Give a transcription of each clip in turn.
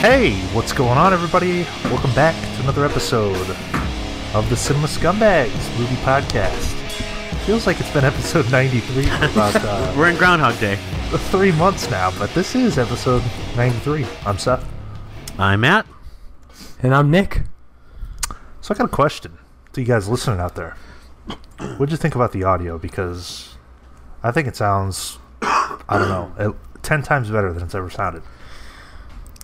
Hey, what's going on, everybody? Welcome back to another episode of the Cinema Scumbags movie podcast. Feels like it's been episode 93 for about We're in Groundhog Day. 3 months now, but this is episode 93. I'm Seth. I'm Matt. And I'm Nick. So I got a question to you guys listening out there. What'd you think about the audio? Because I think it sounds, I don't know, 10 times better than it's ever sounded.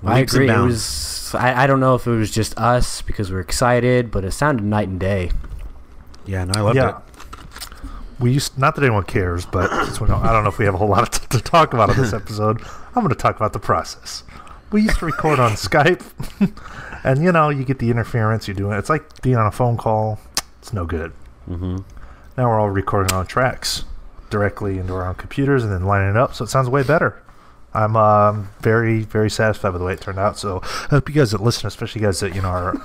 I agree. It was. I don't know if it was just us because we're excited, but it sounded night and day. Yeah, no, I loved it. We used, not that anyone cares, but since we don't, I don't know if we have a whole lot to talk about in this episode. I'm going to talk about the process. We used to record on Skype, and you get the interference. You're doing it's like being on a phone call. It's no good. Mm-hmm. Now we're all recording on tracks directly into our own computers and then lining it up, so it sounds way better. I'm very, very satisfied with the way it turned out. So I hope you guys that listen, especially you guys that are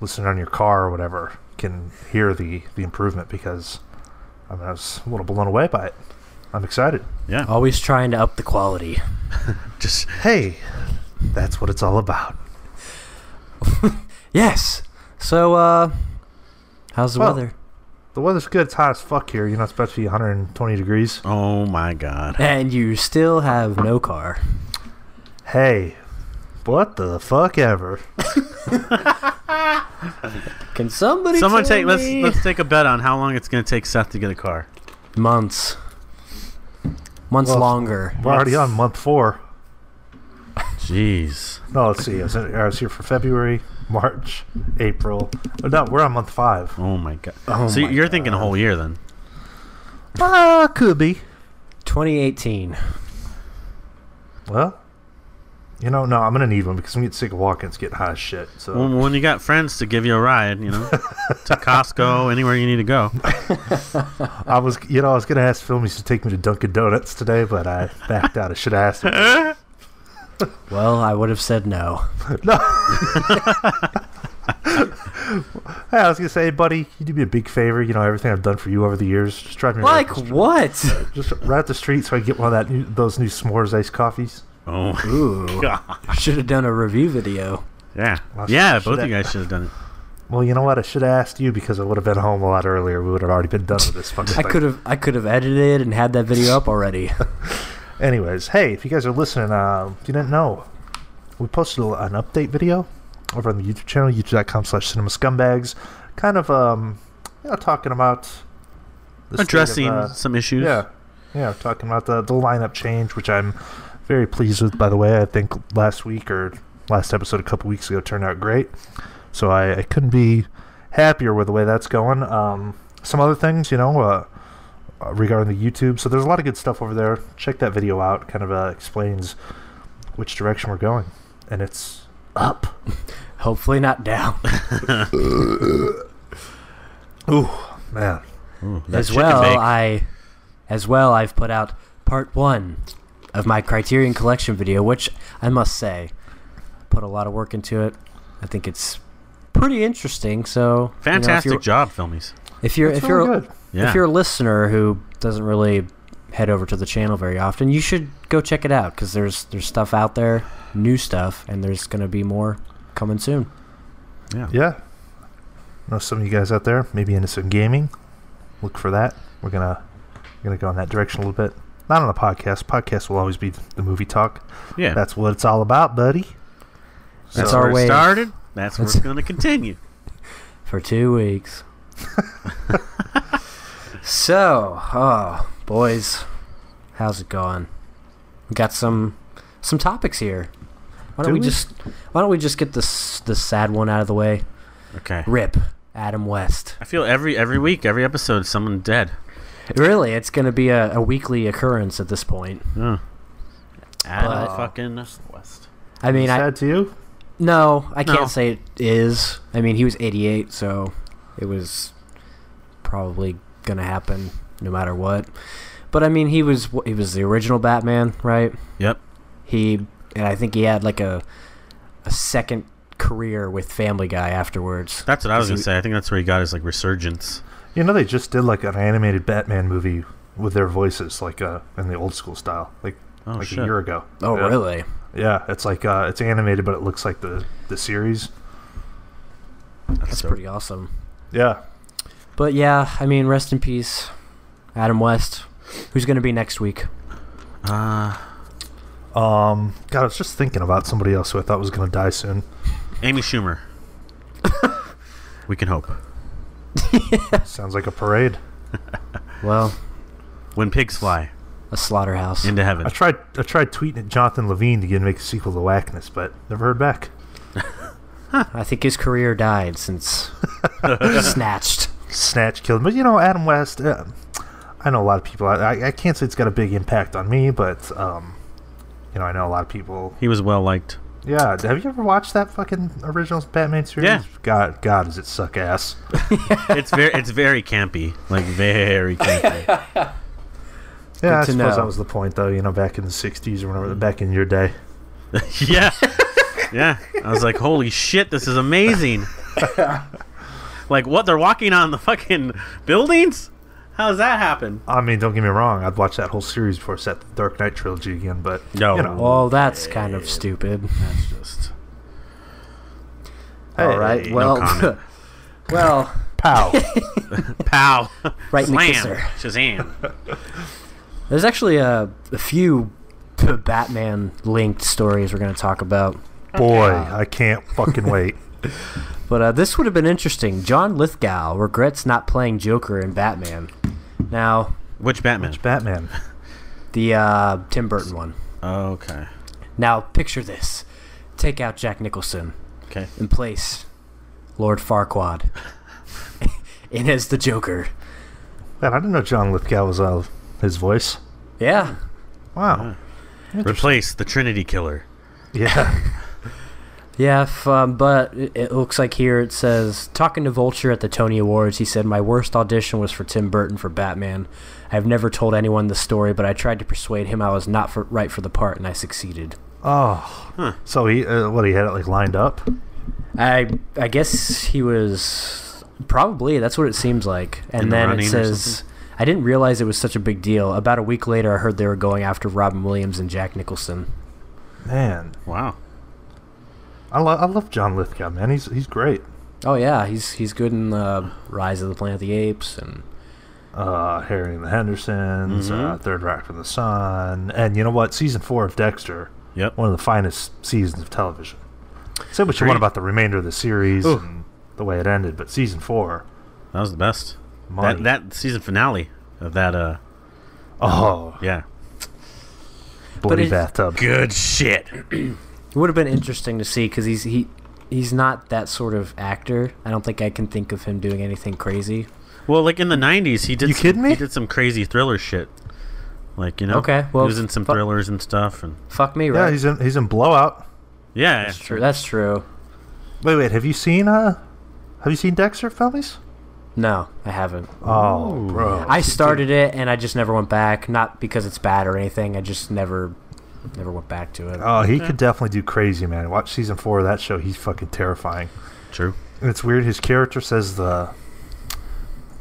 listening on your car or whatever, can hear the improvement, because I was a little blown away by it. I'm excited. Yeah. Always trying to up the quality. Just hey, that's what it's all about. Yes. So how's the weather? The weather's good. It's hot as fuck here. It's supposed to be 120 degrees. Oh my god. And you still have no car. Hey, what the fuck ever? Can somebody Someone tell take me? let's take a bet on how long it's going to take Seth to get a car. Months Well, longer. We're already on month 4. Jeez. No, let's see. I was here for February, March, April. No, we're on month 5. Oh my god. Oh So my you're thinking a whole year then? Could be. 2018. Well, no, I'm going to need one because I'm getting sick of walking. It's getting hot as shit. So Well, when you got friends to give you a ride, to Costco, anywhere you need to go. I was going to ask Filmies to take me to Dunkin' Donuts today, but I backed out. I should have asked him. Well, I would have said no. No. Hey, I was gonna say, buddy, you do me a big favor. Everything I've done for you over the years. Just drive me right Like what? just right up the street so I can get one of those new s'mores iced coffees. Oh Ooh. god. Should have done a review video. Yeah. Well, Yeah, should both I- of you guys should have done it. Well, you know what? I should have asked you because I would have been home a lot earlier. We would have already been done with this fucking thing. I could have edited and had that video up already. Anyways, hey, if you guys are listening, if you didn't know, we posted an update video over on the YouTube channel, youtube.com/cinemascumbags, kind of, talking about the Addressing state of, some issues. Yeah, talking about the lineup change, which I'm very pleased with, by the way. I think last week or last episode a couple weeks ago turned out great. So I couldn't be happier with the way that's going. Some other things, regarding the YouTube. So there's a lot of good stuff over there. Check that video out. Kind of explains which direction we're going. And it's up. Hopefully not down. Ooh, man. Ooh, that As chicken well, bake. I've put out part 1 of my Criterion Collection video, which I must say, put a lot of work into it. I think it's pretty interesting. So Fantastic job, Filmies. if you're Good. Yeah. if you're a listener who doesn't really head over to the channel very often, you should go check it out, because there's stuff out there, new stuff, and there's going to be more coming soon. Yeah. I know some of you guys out there maybe into some gaming. Look for that. We're gonna go in that direction a little bit. Not on the podcast. Podcast will always be the movie talk. Yeah. That's what it's all about, buddy. That's So our where way. it started. That's where it's going to continue. For 2 weeks. So, boys, how's it going? We got some topics here. Why don't we just get this sad one out of the way? Okay. Rip Adam West. I feel every week, every episode, someone dead. Really, it's going to be a weekly occurrence at this point. Oh. Adam But- fucking West. I mean, sad to you? I can't No. say it is. I mean, he was 88, so it was probably going to happen no matter what. But I mean, he was the original Batman, right? Yep. And I think he had like a second career with Family Guy afterwards. That's what I was going to say. I think that's where he got his resurgence. They just did like an animated Batman movie with their voices, like in the old school style, like a shit. year ago. Oh, Yeah. really? Yeah, it's like it's animated, but it looks like the series. That's pretty awesome. Yeah. But yeah, I mean, rest in peace, Adam West. Who's going to be next week? God, I was just thinking about somebody else who I thought was going to die soon. Amy Schumer. We can hope. Sounds like a parade. Well, When pigs fly a slaughterhouse. into heaven. I tried tweeting at Jonathan Levine to get him to make a sequel to Whackness, but never heard back. I think his career died since Snatched. Snatch killed him. But, you know, Adam West, I know a lot of people. I can't say it's got a big impact on me, but, you know, I know a lot of people. He was well liked. Yeah. Have you ever watched that fucking original Batman series? Yeah. God, does it suck ass. It's very campy. Like, very campy. Yeah, I to suppose know. that was the point, though, you know, back in the 60s or whenever, back in your day. Yeah. Yeah. I was like, holy shit, this is amazing. Like, what? They're walking on the fucking buildings? How does that happen? I mean, don't get me wrong, I'd watch that whole series before I set the Dark Knight trilogy again, but, No. you know. Well, that's kind of stupid. That's just... All right. Hey, Well, comment. well, Pow. Pow. Right in the Slam. kisser. Shazam. There's actually a few Batman-linked stories we're going to talk about. Boy, I can't fucking wait. But this would have been interesting. John Lithgow regrets not playing Joker in Batman. Now, Which Batman? Which Batman? the Tim Burton one. Oh, okay. Now, picture this. Take out Jack Nicholson Okay. and place Lord Farquaad in as the Joker. Man, I didn't know John Lithgow was his voice. Yeah. Wow. Replace the Trinity Killer. Yeah. Yeah, but it looks like here it says, talking to Vulture at the Tony Awards, he said, my worst audition was for Tim Burton for Batman. I've never told anyone the story, but I tried to persuade him I was not right for the part, and I succeeded. Oh. Huh. So he had it like lined up? I guess he was... Probably, that's what it seems like. And In the then it running or says... something? I didn't realize it was such a big deal. About a week later, I heard they were going after Robin Williams and Jack Nicholson. Man. Wow. I love John Lithgow, man. He's great. Oh yeah, he's good in Rise of the Planet of the Apes and Harry and the Hendersons, Mhm. Third Rock from the Sun, and you know what? Season 4 of Dexter, Yep. one of the finest seasons of television. Say what you Agreed. want about the remainder of the series Ooh. and the way it ended, but season 4, That was the best. money. That season finale of that, Oh, yeah. bloody it- bathtub. Good shit. it would have been interesting to see because he's not that sort of actor. I don't think I can think of him doing anything crazy. Well, like in the 90s, he did You kidding me? He did some crazy thriller shit. Like, you know? Okay, well, he was in some thrillers and stuff. And Fuck me, Yeah, right? he's in Blowout. yeah. That's true. That's true. Wait, have you seen Dexter, fellas? No, I haven't. Oh, Ooh. bro. I started it and I just never went back. Not because it's bad or anything. I just never went back to it. Oh, he could definitely do crazy, man. Watch season 4 of that show. He's fucking terrifying. True. And it's weird. His character says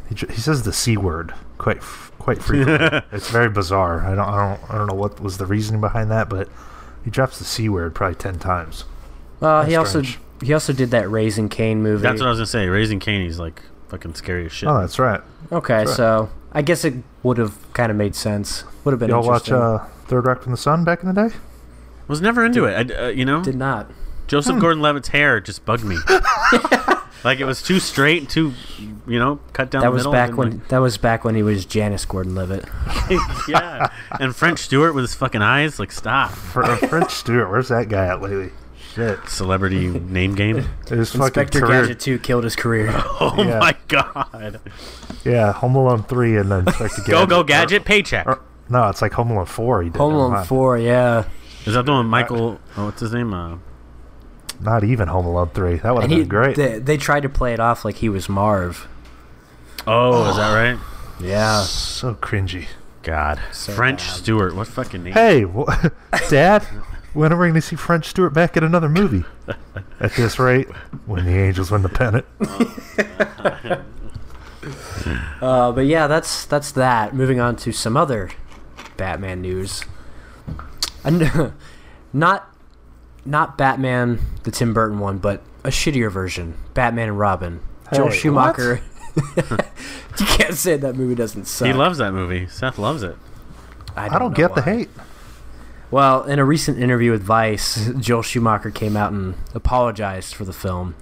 he says the C word quite frequently. It's very bizarre. I don't know what was the reasoning behind that, but he drops the C word probably 10 times. He That's also did that Raising Cain movie. That's what I was going to say. Raising Cain, he's like fucking scary as shit. Oh, that's right. Okay, That's right. so I guess it would have kind of made sense. Would have been Y'all watch interesting. Third Rock from the Sun back in the day? Was never into it. You know? Did not. Joseph Gordon-Levitt's hair just bugged me. Like, it was too straight, too, cut down That the was middle. back and, when he was Janice Gordon-Levitt. yeah. And French Stewart with his fucking eyes. Like, stop. French Stewart, where's that guy at lately? Shit. Celebrity name game. His fucking Inspector career. Gadget 2 killed his career. Oh, Yeah. my God. Yeah, Home Alone 3 and then Inspector Gadget. Go, Gadget, paycheck. No, it's like Home Alone 4 he did. Home Never Alone mind. 4, yeah. Is that the one Michael... Oh, what's his name? Not even Home Alone 3. That would have And been great. They tried to play it off like he was Marv. Oh, is that right? Yeah. So cringy. God. So French bad. Stewart. What fucking name? Hey, Dad, when are we going to see French Stewart back in another movie? At this rate, when the Angels win the pennant. But yeah, that's that. Moving on to some other Batman news. Not not Batman, the Tim Burton one, but a shittier version, Batman and Robin. Joel Schumacher. You can't say that movie doesn't suck. He loves that movie. Seth loves it. I don't get the hate. Well, in a recent interview with Vice, Joel Schumacher came out and apologized for the film.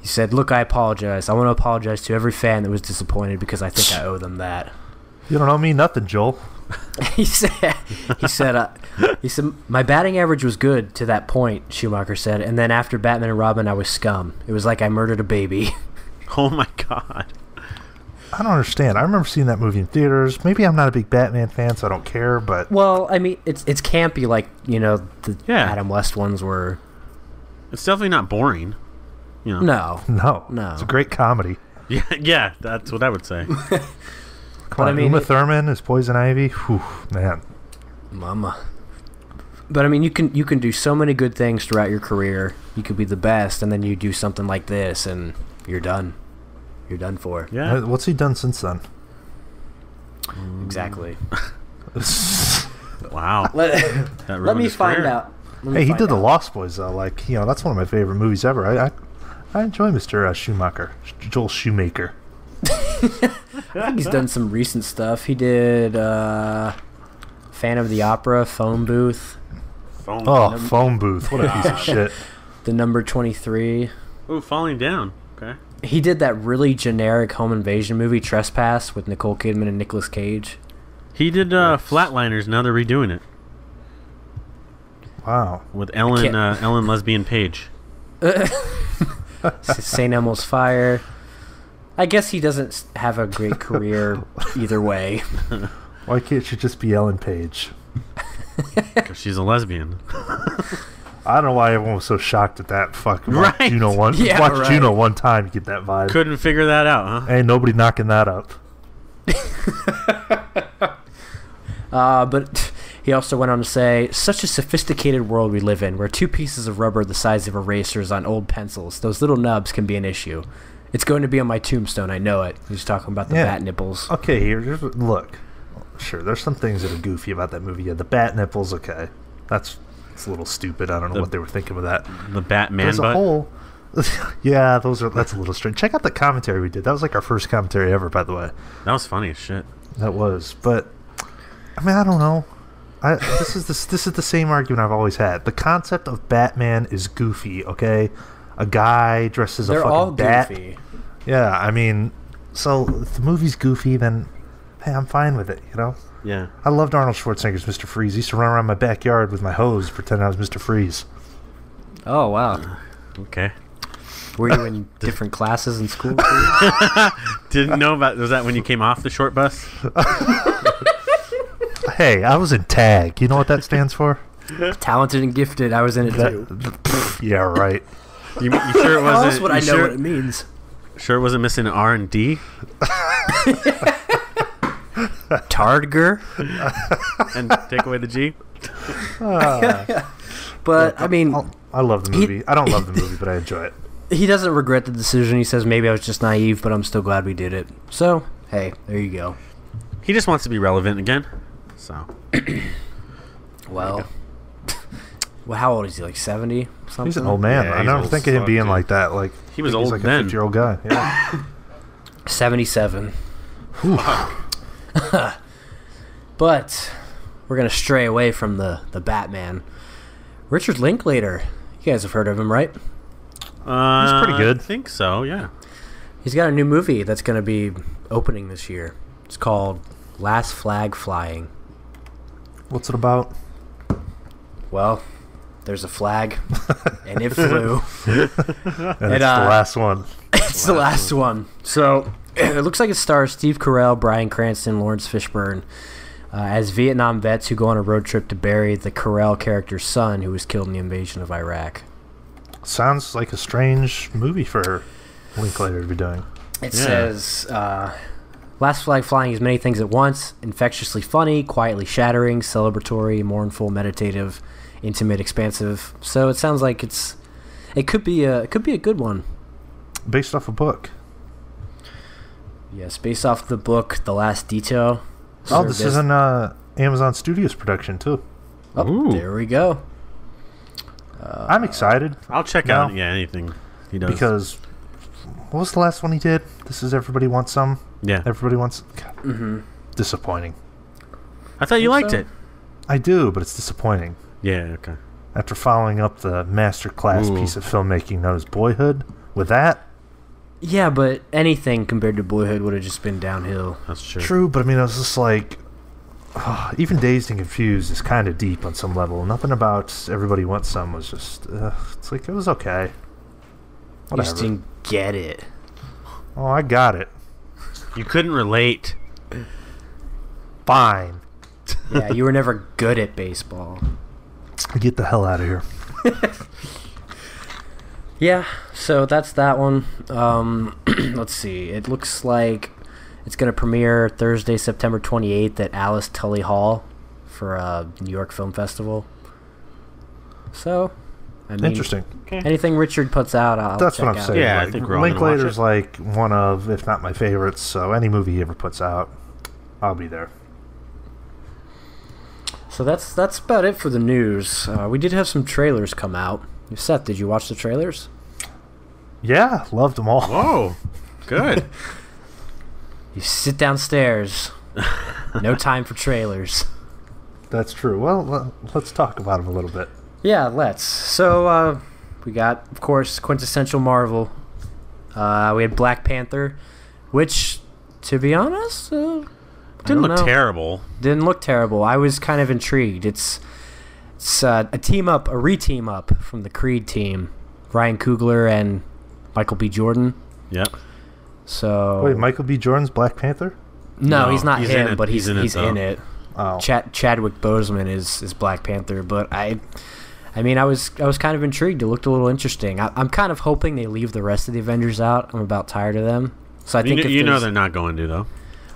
He said, "Look, I apologize. I want to apologize to every fan that was disappointed because I think I owe them that." You don't owe me nothing, Joel. He said, my batting average was good to that point, Schumacher said, and then after Batman and Robin, I was scum. It was like I murdered a baby. Oh my god. I don't understand. I remember seeing that movie in theaters. Maybe I'm not a big Batman fan, so I don't care, but... Well, I mean, it's campy like, the Adam West ones were. It's definitely not boring. No. It's a great comedy. Yeah, that's what I would say. Come on, Uma Thurman is Poison Ivy. Whew, man. Mama. But I mean, you can do so many good things throughout your career. You could be the best, and then you do something like this, and you're done. You're done for. Yeah. What's he done since then? Exactly. Wow. Let me find out. Hey, he did The Lost Boys, though. Like, that's one of my favorite movies ever. I enjoy Mr. Schumacher. Joel Shoemaker. I think he's done some recent stuff. He did Phantom of the Opera, Phone Booth. Phone Booth. What a piece of shit. The Number 23. Ooh, Falling Down. Okay. He did that really generic home invasion movie, Trespass, with Nicole Kidman and Nicolas Cage. He did Flatliners. Now they're redoing it. Wow. With Ellen Lesbian Page. St. Elmo's Fire. I guess he doesn't have a great career either way. Why can't she just be Ellen Page? Because she's a lesbian. I don't know why everyone was so shocked at that. Fucking right. Juno one. Yeah, watch right. Juno one time to get that vibe. Couldn't figure that out, huh? Ain't nobody knocking that up. But he also went on to say, such a sophisticated world we live in, where two pieces of rubber the size of erasers on old pencils, those little nubs can be an issue. It's going to be on my tombstone, I know it. He's talking about the bat nipples. Okay, look. Sure, there's some things that are goofy about that movie. Yeah, the bat nipples, okay. It's a little stupid. I don't know what they were thinking with that. The Batman There's butt? a whole... Yeah, that's a little strange. Check out the commentary we did. That was like our first commentary ever, by the way. That was funny as shit. That was. But, I mean, I don't know. This is the same argument I've always had. The concept of Batman is goofy, okay? A guy dressed as a fucking bat. They're all goofy. Yeah, I mean, so if the movie's goofy, then, hey, I'm fine with it, Yeah. I loved Arnold Schwarzenegger's Mr. Freeze. I used to run around my backyard with my hose, pretending I was Mr. Freeze. Oh, wow. Okay. Were you in different classes in school? Didn't know about... Was that when you came off the short bus? Hey, I was in TAG. You know what that stands for? Talented and gifted. I was in it too. Yeah, right. You sure it wasn't... How else would I know what it means? Sure it wasn't missing an R and D? Tardger? And take away the G? But, I mean... I love the movie. I don't love the movie, but I enjoy it. He doesn't regret the decision. He says, maybe I was just naive, but I'm still glad we did it. So, hey, there you go. He just wants to be relevant again. So. Well, how old is he? Like 70? Something? He's an old man. Yeah, I he's never old think of him fuck, being dude. like that. Like He was he's old like then. a 50-year-old guy. Yeah. 77. But we're going to stray away from the Batman. Richard Linklater. You guys have heard of him, right? He's pretty good. I think so, yeah. He's got a new movie that's going to be opening this year. It's called Last Flag Flying. What's it about? Well, there's a flag, and it flew. And it's the last one. It's the last one. So it looks like it stars Steve Carell, Bryan Cranston, Lawrence Fishburne as Vietnam vets who go on a road trip to bury the Carell character's son who was killed in the invasion of Iraq. Sounds like a strange movie for Linklater to be doing. It says, Last Flag Flying is many things at once, infectiously funny, quietly shattering, celebratory, mournful, meditative, intimate, expansive. So it sounds like it could be a good one. Based off a book. Yes, based off the book The Last Detail. Oh, this is an Amazon Studios production too. Oh, there we go. I'm excited. I'll check out anything he does. Because what was the last one he did? This is Everybody Wants Some? Yeah. Everybody Wants... Disappointing. I thought you liked it. I do, but it's disappointing. Yeah, okay. After following up the masterclass piece of filmmaking known as Boyhood, with that... Yeah, but anything compared to Boyhood would have just been downhill. That's true. True, but I mean, I was just like... even Dazed and Confused is kind of deep on some level. Nothing about Everybody Wants Some was just... it's like, it was okay. Whatever. You just didn't get it. Oh, I got it. You couldn't relate. Fine. Yeah, you were never good at baseball. Get the hell out of here. Yeah, so that's that one. Let's see. It looks like it's going to premiere Thursday, September 28th at Alice Tully Hall for New York Film Festival. So, I mean, Interesting. Okay. anything Richard puts out, I'll That's check what I'm out. saying. Yeah, like, I think we're all gonna watch Linklater's it. like one of, if not my favorites, so any movie he ever puts out, I'll be there. So that's about it for the news. We did have some trailers come out. Seth, did you watch the trailers? Yeah, loved them all. Whoa. Good. You sit downstairs. No time for trailers. That's true. Well, let's talk about them a little bit. Yeah, let's. So, we got, of course, quintessential Marvel. We had Black Panther, which, to be honest, Didn't look terrible. Didn't look terrible. I was kind of intrigued. It's a re-team up from the Creed team. Ryan Coogler and Michael B. Jordan. Yep. So Wait, Michael B. Jordan's Black Panther? No, he's not he's in him, it. but he's in it. Oh. Chadwick Boseman is Black Panther, but I mean, I was kind of intrigued. It looked a little interesting. I'm kind of hoping they leave the rest of the Avengers out. I'm about tired of them. So I think you know they're not going to, though.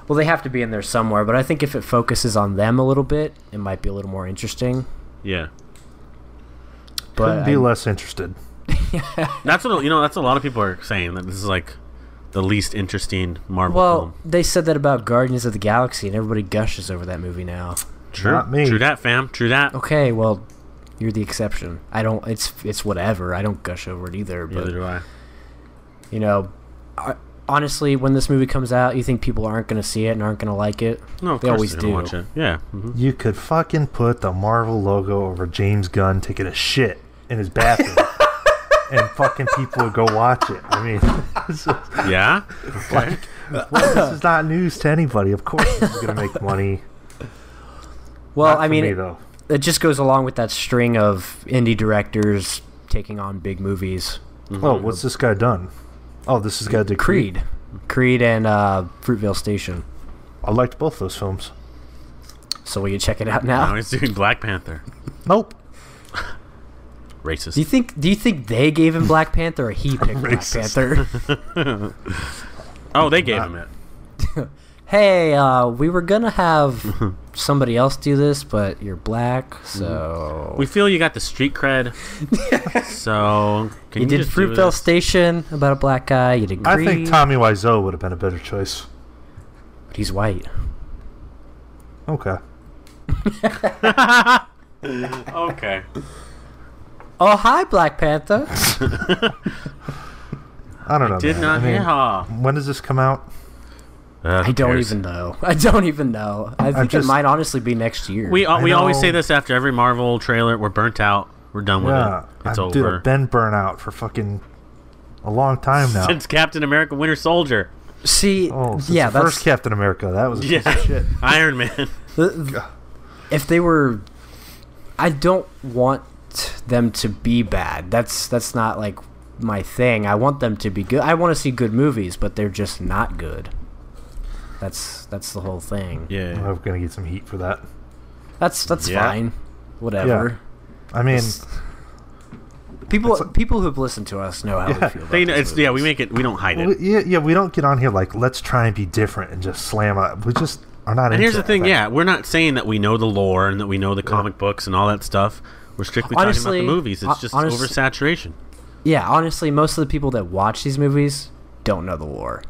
Well, they have to be in there somewhere, but I think if it focuses on them a little bit, it might be a little more interesting. Yeah. But Couldn't be less interested. That's what that's what a lot of people are saying, that this is like the least interesting Marvel well, film. they said that about Guardians of the Galaxy, and everybody gushes over that movie now. True. Not me. True that, fam. True that. Okay, well, you're the exception. I don't. It's whatever. I don't gush over it either. But Neither do I. you know, honestly, when this movie comes out, you think people aren't going to see it and aren't going to like it? No, of They course always they're gonna do. watch it. Yeah. Mm-hmm. You could fucking put the Marvel logo over James Gunn taking a shit in his bathroom. And fucking people would go watch it. I mean, it's just, Yeah. like, well, this is not news to anybody. Of course, this is gonna make money. Well, Not I for mean, me, though. it just goes along with that string of indie directors taking on big movies. Oh, what's this guy done? Oh, this is guy did Creed and Fruitvale Station. I liked both those films. So will you check it out Now now? he's doing Black Panther. Nope. Racist. Do you think they gave him Black Panther or he picked Black Panther? Oh, they gave him it. Hey, we were gonna have somebody else do this, but you're black, so We feel you got the street cred. So can you did just do Fruitvale this? Station about a black guy. You did Creed. I think Tommy Wiseau would have been a better choice. But he's white. Okay. Okay. Oh, hi, Black Panther. I don't know. Did man. not I mean, hear. when does this come out? I don't even know. I think it might honestly be next year. We always know. say this after every Marvel trailer. We're burnt out. We're done with Yeah. it. It's Dude, over. I've been burnt out for fucking a long time now. Since Captain America: Winter Soldier. See, Oh, since yeah, the that's first Captain America. That was a piece of shit. Iron Man. if they were. I don't want them to be bad. That's not like my thing. I want them to be good. I want to see good movies, but they're just not good. That's the whole thing. Yeah. I'm gonna get some heat for that. That's Yeah. fine. Whatever. I mean, People who've listened to us know how we feel about They know, these it's we movies. make it. We don't hide it. we don't get on here like let's try and be different and just slam it. We just are not. And into here's the that thing, we're not saying that we know the lore and that we know the comic books and all that stuff. We're strictly talking about the movies. It's just oversaturation. Yeah, honestly, most of the people that watch these movies don't know the lore.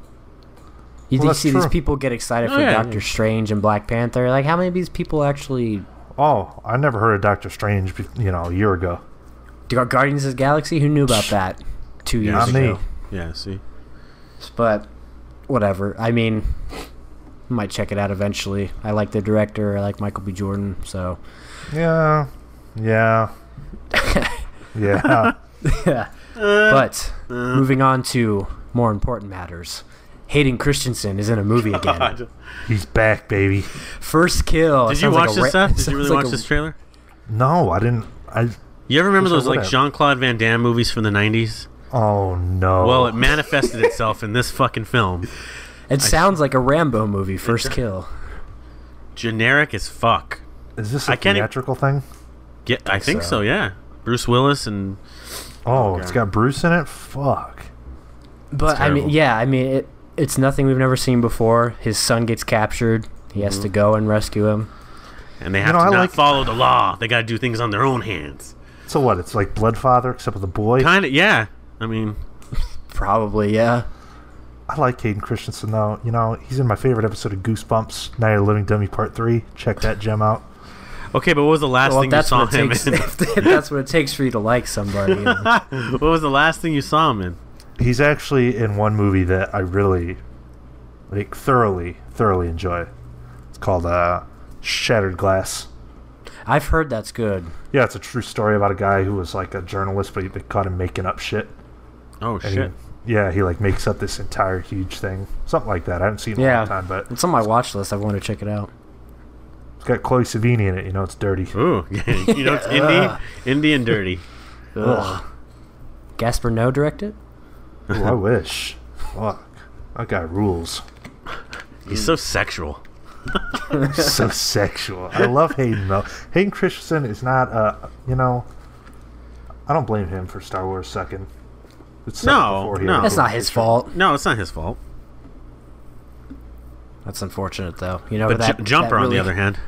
You Well, see that's these true. people get excited for yeah. Doctor Strange and Black Panther. Like, how many of these people actually... Oh, I never heard of Doctor Strange. A year ago. Guardians of the Galaxy. Who knew about that 2 years Not ago? me. Yeah, see. But whatever. I mean, might check it out eventually. I like the director. I like Michael B. Jordan. So Yeah. Yeah. Yeah. yeah. But moving on to more important matters. Hayden Christensen is in a movie again. God. He's back, baby. First Kill. Did you watch this stuff? Did you really watch this trailer? No, I didn't. You ever remember those like would've. Jean-Claude Van Damme movies from the 90s? Oh, no. Well, it manifested itself in this fucking film. It sounds like a Rambo movie, First Kill. Generic as fuck. Is this a I can't e- theatrical thing? I think so, yeah. Bruce Willis and... Oh, Okay. it's got Bruce in it? Fuck. But I mean, terrible. it's nothing we've never seen before. His son gets captured. He has to go and rescue him. And they have to not follow the law. They gotta do things on their own hands. So what? It's like Bloodfather, except with a boy? Kinda, yeah. I mean... Probably, yeah. I like Hayden Christensen, though. You know, he's in my favorite episode of Goosebumps, Night of the Living Dummy Part 3. Check that gem out. Okay, but what was the last thing you saw him in? If that's what it takes for you to like somebody. You know? What was the last thing you saw him in? He's actually in one movie that I really, like, thoroughly enjoy. It's called Shattered Glass. I've heard that's good. Yeah, it's a true story about a guy who was, like, a journalist, but they caught him making up shit. Oh, And shit. he like, makes up this entire huge thing. Something like that. I haven't seen it in a long time, but it's on my watch list. I want to check it out. it's got Chloe Savini in it. You know, it's dirty. Ooh, yeah, you know, it's indie and dirty. Ugh. Gaspar Noé directed? Ooh, I wish. Fuck. That guy rules. He's so sexual. So sexual. I love Hayden, though. Hayden Christensen is not, you know, I don't blame him for Star Wars sucking. It's No. That's not his fault. No, it's not his fault. That's unfortunate, though. You know, But that Jumper, that on the really- other hand.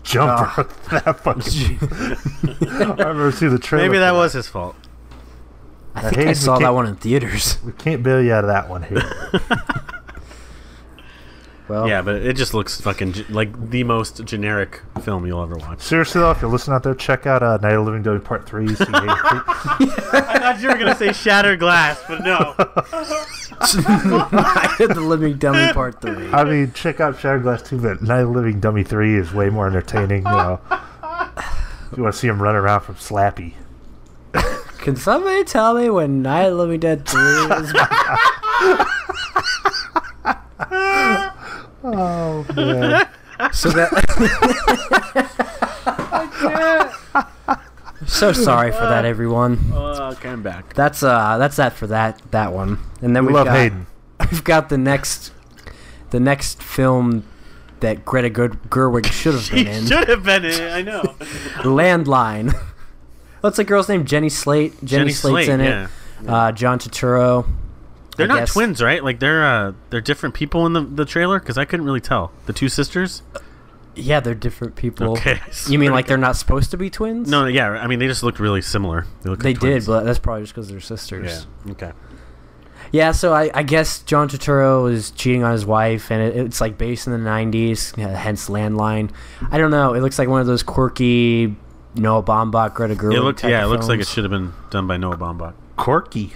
Jumper. That fucking. I remember seeing the trailer. Maybe that for was his fault. I think Hayden, I we saw that can't- one in theaters. We can't bail you out of that one, Hayden. Well, Yeah, but it just looks fucking like the most generic film you'll ever watch. Seriously, though, if you're listening out there, check out Night of the Living Dummy Part 3. See Hayden. I thought you were gonna say Shattered Glass, but no. Night of the Living Dummy Part 3. I mean, check out Shattered Glass 2, but Night of the Living Dummy 3 is way more entertaining, you know. You want to see him run around from Slappy. Can somebody tell me when Night of the Living Dead 3 is? Oh, man. So that. So sorry for that, everyone. Okay, I'm back. That's that for that one. And then We love Hayden. We've got the next film that Greta Gerwig should have He been in. should have been in it, I know. Landline. What's the girl's name? Jenny Slate. Jenny Slate's in it. John Turturro. They're I not guess. twins, right? Like they're different people in the trailer because I couldn't really tell. The two sisters. Yeah, they're different people. Okay. You mean like they're not supposed to be twins? No, yeah. I mean, they just looked really similar. They look They like twins. did, but that's probably just because they're sisters. Yeah. Okay. Yeah, so I guess John Turturro is cheating on his wife, and it's like based in the 90s, hence Landline. I don't know. It looks like one of those quirky Noah Baumbach, Greta Gerwig It looked. type Yeah, it of looks like it films. should have been done by Noah Baumbach. Corky.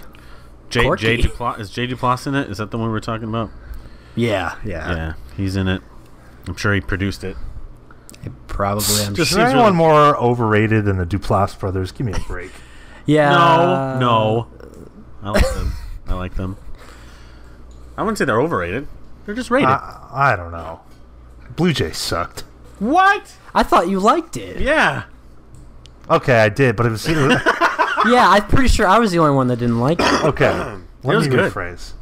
Jay Corky. Duplass, is Jay Duplass in it? Is that the one we're talking about? Yeah. Yeah, he's in it. I'm sure he produced it. Probably. I'm Just Is sure. there seems anyone really- more overrated than the Duplass brothers? Give me a break. Yeah. No. I like them. I like them. I wouldn't say they're overrated. They're just rated. I don't know. Blue Jays sucked. What? I thought you liked it. Yeah. Okay, I did, but it was... Yeah, I'm pretty sure I was the only one that didn't like it. Okay. Let was me good. rephrase.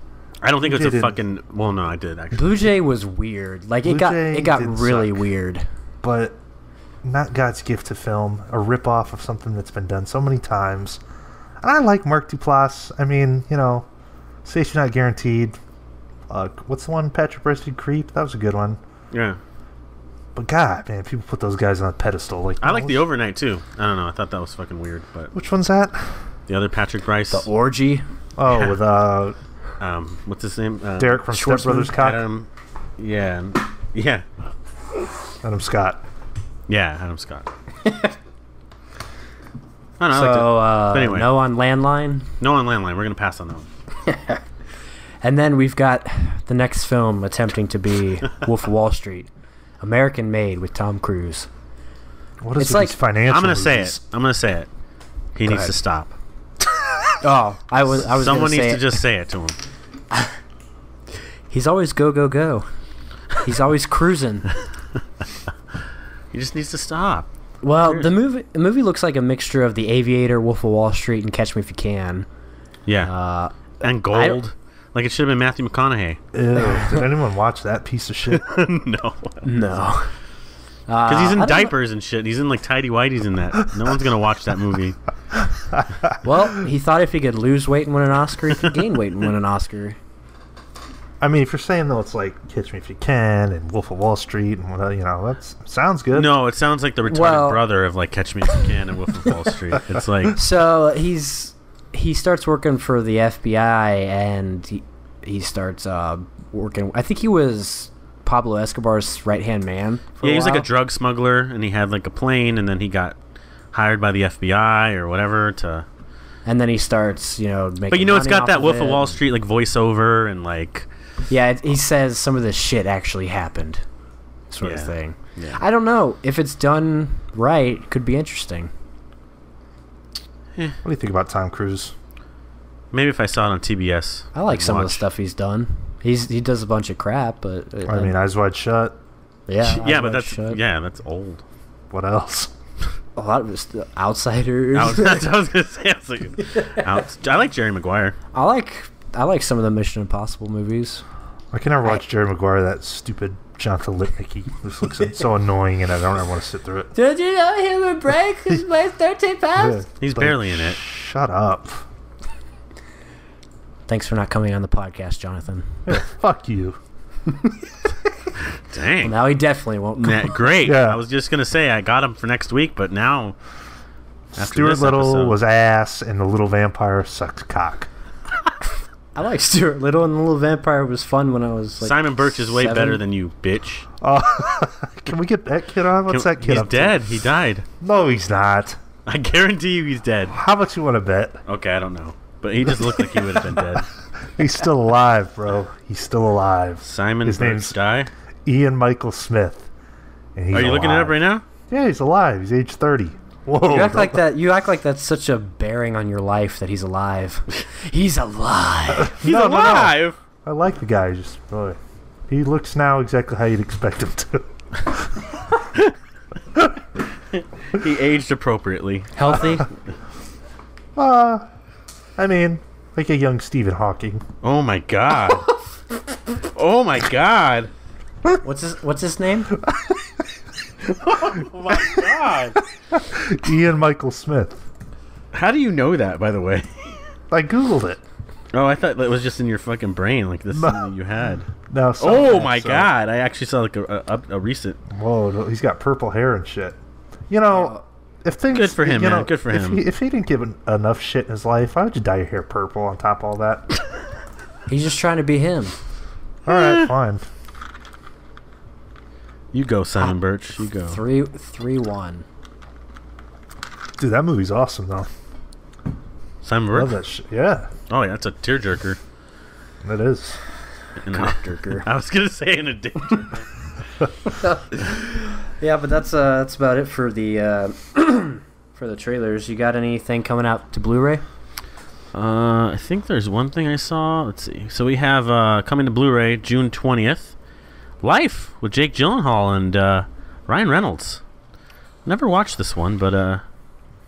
I don't think it's a Didn't. fucking. Well, no, I did actually. Blue Jay was weird. Like Blue it got Jay did really suck. weird. But not God's gift to film. A ripoff of something that's been done so many times. And I like Mark Duplass. I mean, you know, Station Not Guaranteed. What's the one? Patrick Breasted Creep? That was a good one. Yeah. But God, man, people put those guys on a pedestal. Like I like the Overnight too. I don't know. I thought that was fucking weird, but Which one's that? the other Patrick Bryce. The orgy. Oh, with What's his name? Derek from Step Schwartzman? Brothers Cock. Adam. Yeah. Yeah. Adam Scott. Yeah. Adam Scott. I don't know. So, I liked it. But anyway. no on Landline. No on Landline. We're going to pass on that one. And then we've got the next film attempting to be Wolf of Wall Street. American Made with Tom Cruise. What is It's it, like- these financial I'm going to say movies? it. I'm going to say it. He needs ahead. to stop. Oh, I was Someone gonna needs say to it. just say it to him. He's always go, go, go. He's always cruising. He just needs to stop. Well, the movie looks like a mixture of The Aviator, Wolf of Wall Street, and Catch Me If You Can. Yeah. And I Gold. Like it should have been Matthew McConaughey. Ew, did anyone watch that piece of shit? No. No. Because he's I in don't diapers and shit. He's in like tidy whities in that. No one's going to watch that movie. Well, he thought if he could lose weight and win an Oscar, he could gain weight and win an Oscar. I mean, if you're saying though, it's like Catch Me If You Can and Wolf of Wall Street and what, that sounds good. No, it sounds like the retarded brother of like Catch Me If You Can and Wolf of Wall Street. It's like So he starts working for the FBI, and he starts working. I think he was Pablo Escobar's right-hand man. For he a was like a while. drug smuggler, and he had like a plane, and then he got hired by the FBI or whatever to. And then he starts, making. But it's money got off that Wolf it. of Wall Street like voiceover and like. Yeah, he says some of this shit actually happened, sort of Yeah. thing. Yeah. I don't know if it's done right. It could be interesting. What do you think about Tom Cruise? Maybe if I saw it on TBS. I like I'd some of the watch. stuff he's done. He does a bunch of crap, but I mean, Eyes Wide Shut. yeah, Yeah, but that's old. What else? a lot of it's Outsiders. That's what I was gonna say. I like Jerry Maguire. I like some of the Mission Impossible movies. I can never watch Jerry Maguire, that stupid Jonathan Lipnicki. This looks so annoying, and I don't ever want to sit through it. Did you know he would break his weight 13 pounds? He's Like, barely in it. Shut up. Thanks for not coming on the podcast, Jonathan. Yeah, fuck you. Dang. Now he definitely won't. Great. Yeah. I was just gonna say I got him for next week, but now after Stuart this Little episode, was ass, and the little vampire sucked cock. I like Stuart Little, and the Little Vampire was fun when I was like Simon Birch is way 7. better than you, bitch. Can we get that kid on? What's that kid He's up to? dead. He died. No, he's not. I guarantee you he's dead. How much you want to bet? Okay, I don't know. But he just looked like he would have been dead. He's still alive, bro. He's still alive. Simon His Birch name's die? Ian Michael Smith. And he's Are you looking it alive. up right now? Yeah, he's alive. He's age 30. Whoa. You act like that. You act like that's such a bearing on your life that he's alive. He's alive. He's No, no, no. alive! I like the guy. Just boy, he looks now exactly how you'd expect him to. He aged appropriately. Healthy. I mean, like a young Stephen Hawking. Oh my god. Oh my god. What's his name? Oh my god. Ian Michael Smith. How do you know that, by the way? I googled it. Oh, I thought that was just in your fucking brain, like this thing that you had. Now, Oh my god! I actually saw like a recent. Whoa, he's got purple hair and shit. If things Good for him, man. Good for him. If he didn't give enough shit in his life, why would you dye your hair purple on top of all that? He's just trying to be him. All right, fine. You go, Simon Birch. You go. 3-1. Dude, that movie's awesome though. Simon Love Birch. that shit. Yeah, Oh yeah, that's a tearjerker. it is. Cockjerker. I was gonna say in a dick. Yeah, but that's about it for the for the trailers. You got anything coming out to Blu-ray? I think there's one thing I saw. Let's see. So we have coming to Blu-ray June 20th. Life with Jake Gyllenhaal and Ryan Reynolds. Never watched this one, but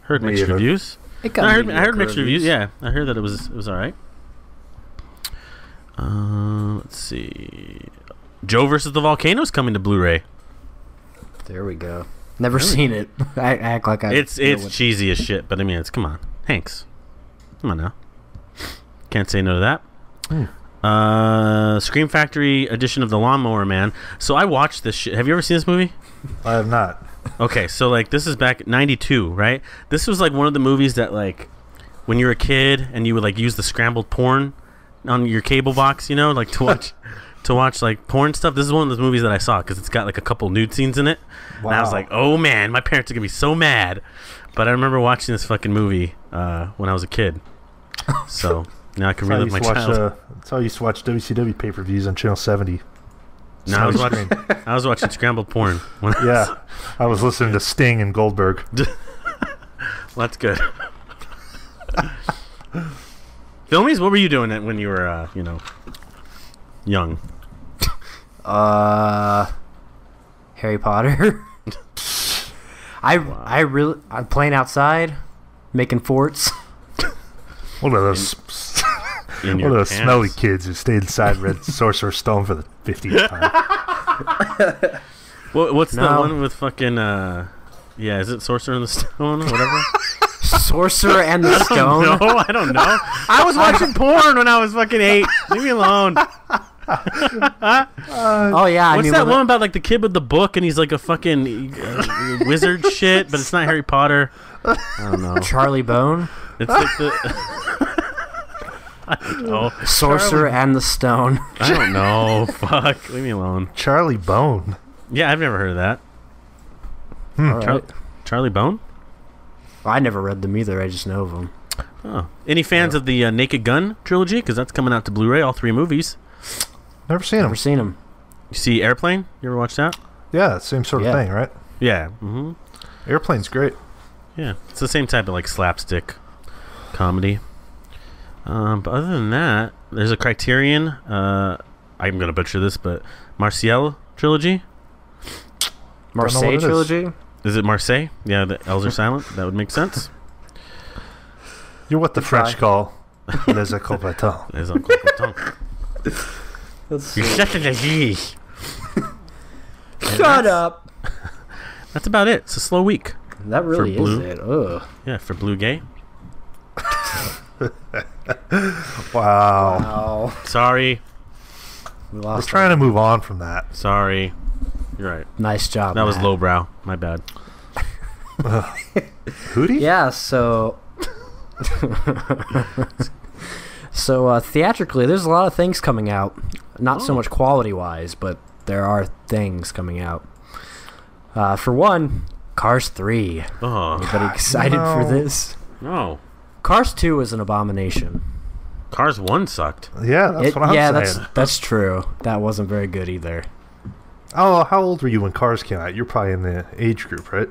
heard Me mixed either. reviews. It I heard mixed reviews. Yeah, I heard that it was all right. Let's see. Joe versus the Volcano's coming to Blu-ray. There we go. Never seen it. I act like I. It's know what- cheesy as shit, but I mean, come on, Hanks. Come on now. Can't say no to that. Scream Factory edition of The Lawnmower Man. So I watched this shit. Have you ever seen this movie? I have not. Okay, so like this is back 92, right? This was like one of the movies that like when you were a kid and you would like use the scrambled porn on your cable box, like to watch like porn stuff. This is one of those movies that I saw because it's got like a couple nude scenes in it. And I was Wow. like, oh man, my parents are gonna be so mad. But I remember watching this fucking movie when I was a kid. So now I can relive my childhood. That's how I used to watch WCW pay-per-views on Channel 70. No, I was watching scrambled porn. Yeah, I was listening to Sting and Goldberg. Well, that's good. Filmies, what were you doing when you were, young? Harry Potter. I'm playing outside, making forts. One of those smelly kids who stayed inside read Sorcerer's Stone for the 50th time. What's the one with fucking is it Sorcerer and the Stone or whatever? Sorcerer and the Stone? No, I don't know. I was watching porn when I was fucking 8. Leave me alone. Oh yeah, what's that one about, like the kid with the book and he's like a fucking wizard shit, but it's not Harry Potter. I don't know. Charlie Bone. It's like the I don't know. Sorcerer and the Stone. I don't know. Fuck. Leave me alone. Charlie Bone. Yeah, I've never heard of that. All right. Charlie Bone? I never read them either. I just know of them. Oh. Any fans of the Naked Gun trilogy? Because that's coming out to Blu-ray, all 3 movies. Never seen them. You see Airplane? You ever watch that? Yeah, same sort of thing, right? Yeah. Mm-hmm. Airplane's great. Yeah, it's the same type of like slapstick comedy. But other than that, there's a Criterion. I'm gonna butcher this, but Marseille trilogy. Marseille trilogy. Is it Marseille? Yeah, the L's are silent. That would make sense. You're what the French call les incompetents. Les incompetents. Shut up. That's about it. It's a slow week. That really is it. Ugh. Yeah, for Blue Gay. Wow. Sorry. We're trying to move on from that. Sorry. You're right. Nice job. That was lowbrow. My bad. Hootie? Yeah, so theatrically, there's a lot of things coming out. Not so much quality-wise, but there are things coming out. For one, Cars 3. Oh. Anybody excited for this? No. Cars 2 is an abomination. Cars 1 sucked. Yeah, that's what I'm saying. That's true. That wasn't very good either. Oh, how old were you when Cars came out? You're probably in the age group, right?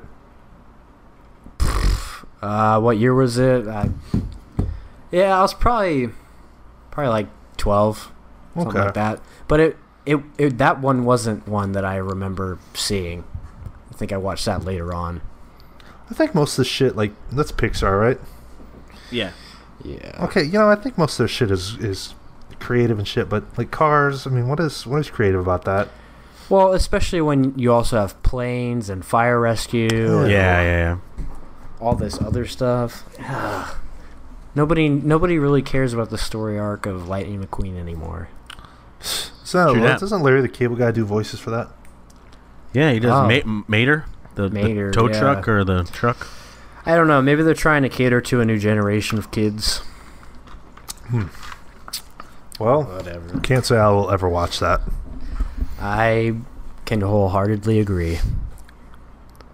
What year was it? I was probably like 12, something like that. But it that one wasn't one that I remember seeing. I think I watched that later on. I think most of the shit, like, that's Pixar, right? Yeah. Yeah. Okay, I think most of their shit is creative and shit, but like Cars, I mean, what is creative about that? Well, especially when you also have planes and fire rescue. Yeah. All this other stuff. Nobody really cares about the story arc of Lightning McQueen anymore. Doesn't Larry the Cable Guy do voices for that? Yeah, he does. Mater? The tow truck or the truck? I don't know. Maybe they're trying to cater to a new generation of kids. Well, whatever. Can't say I will ever watch that. I can wholeheartedly agree.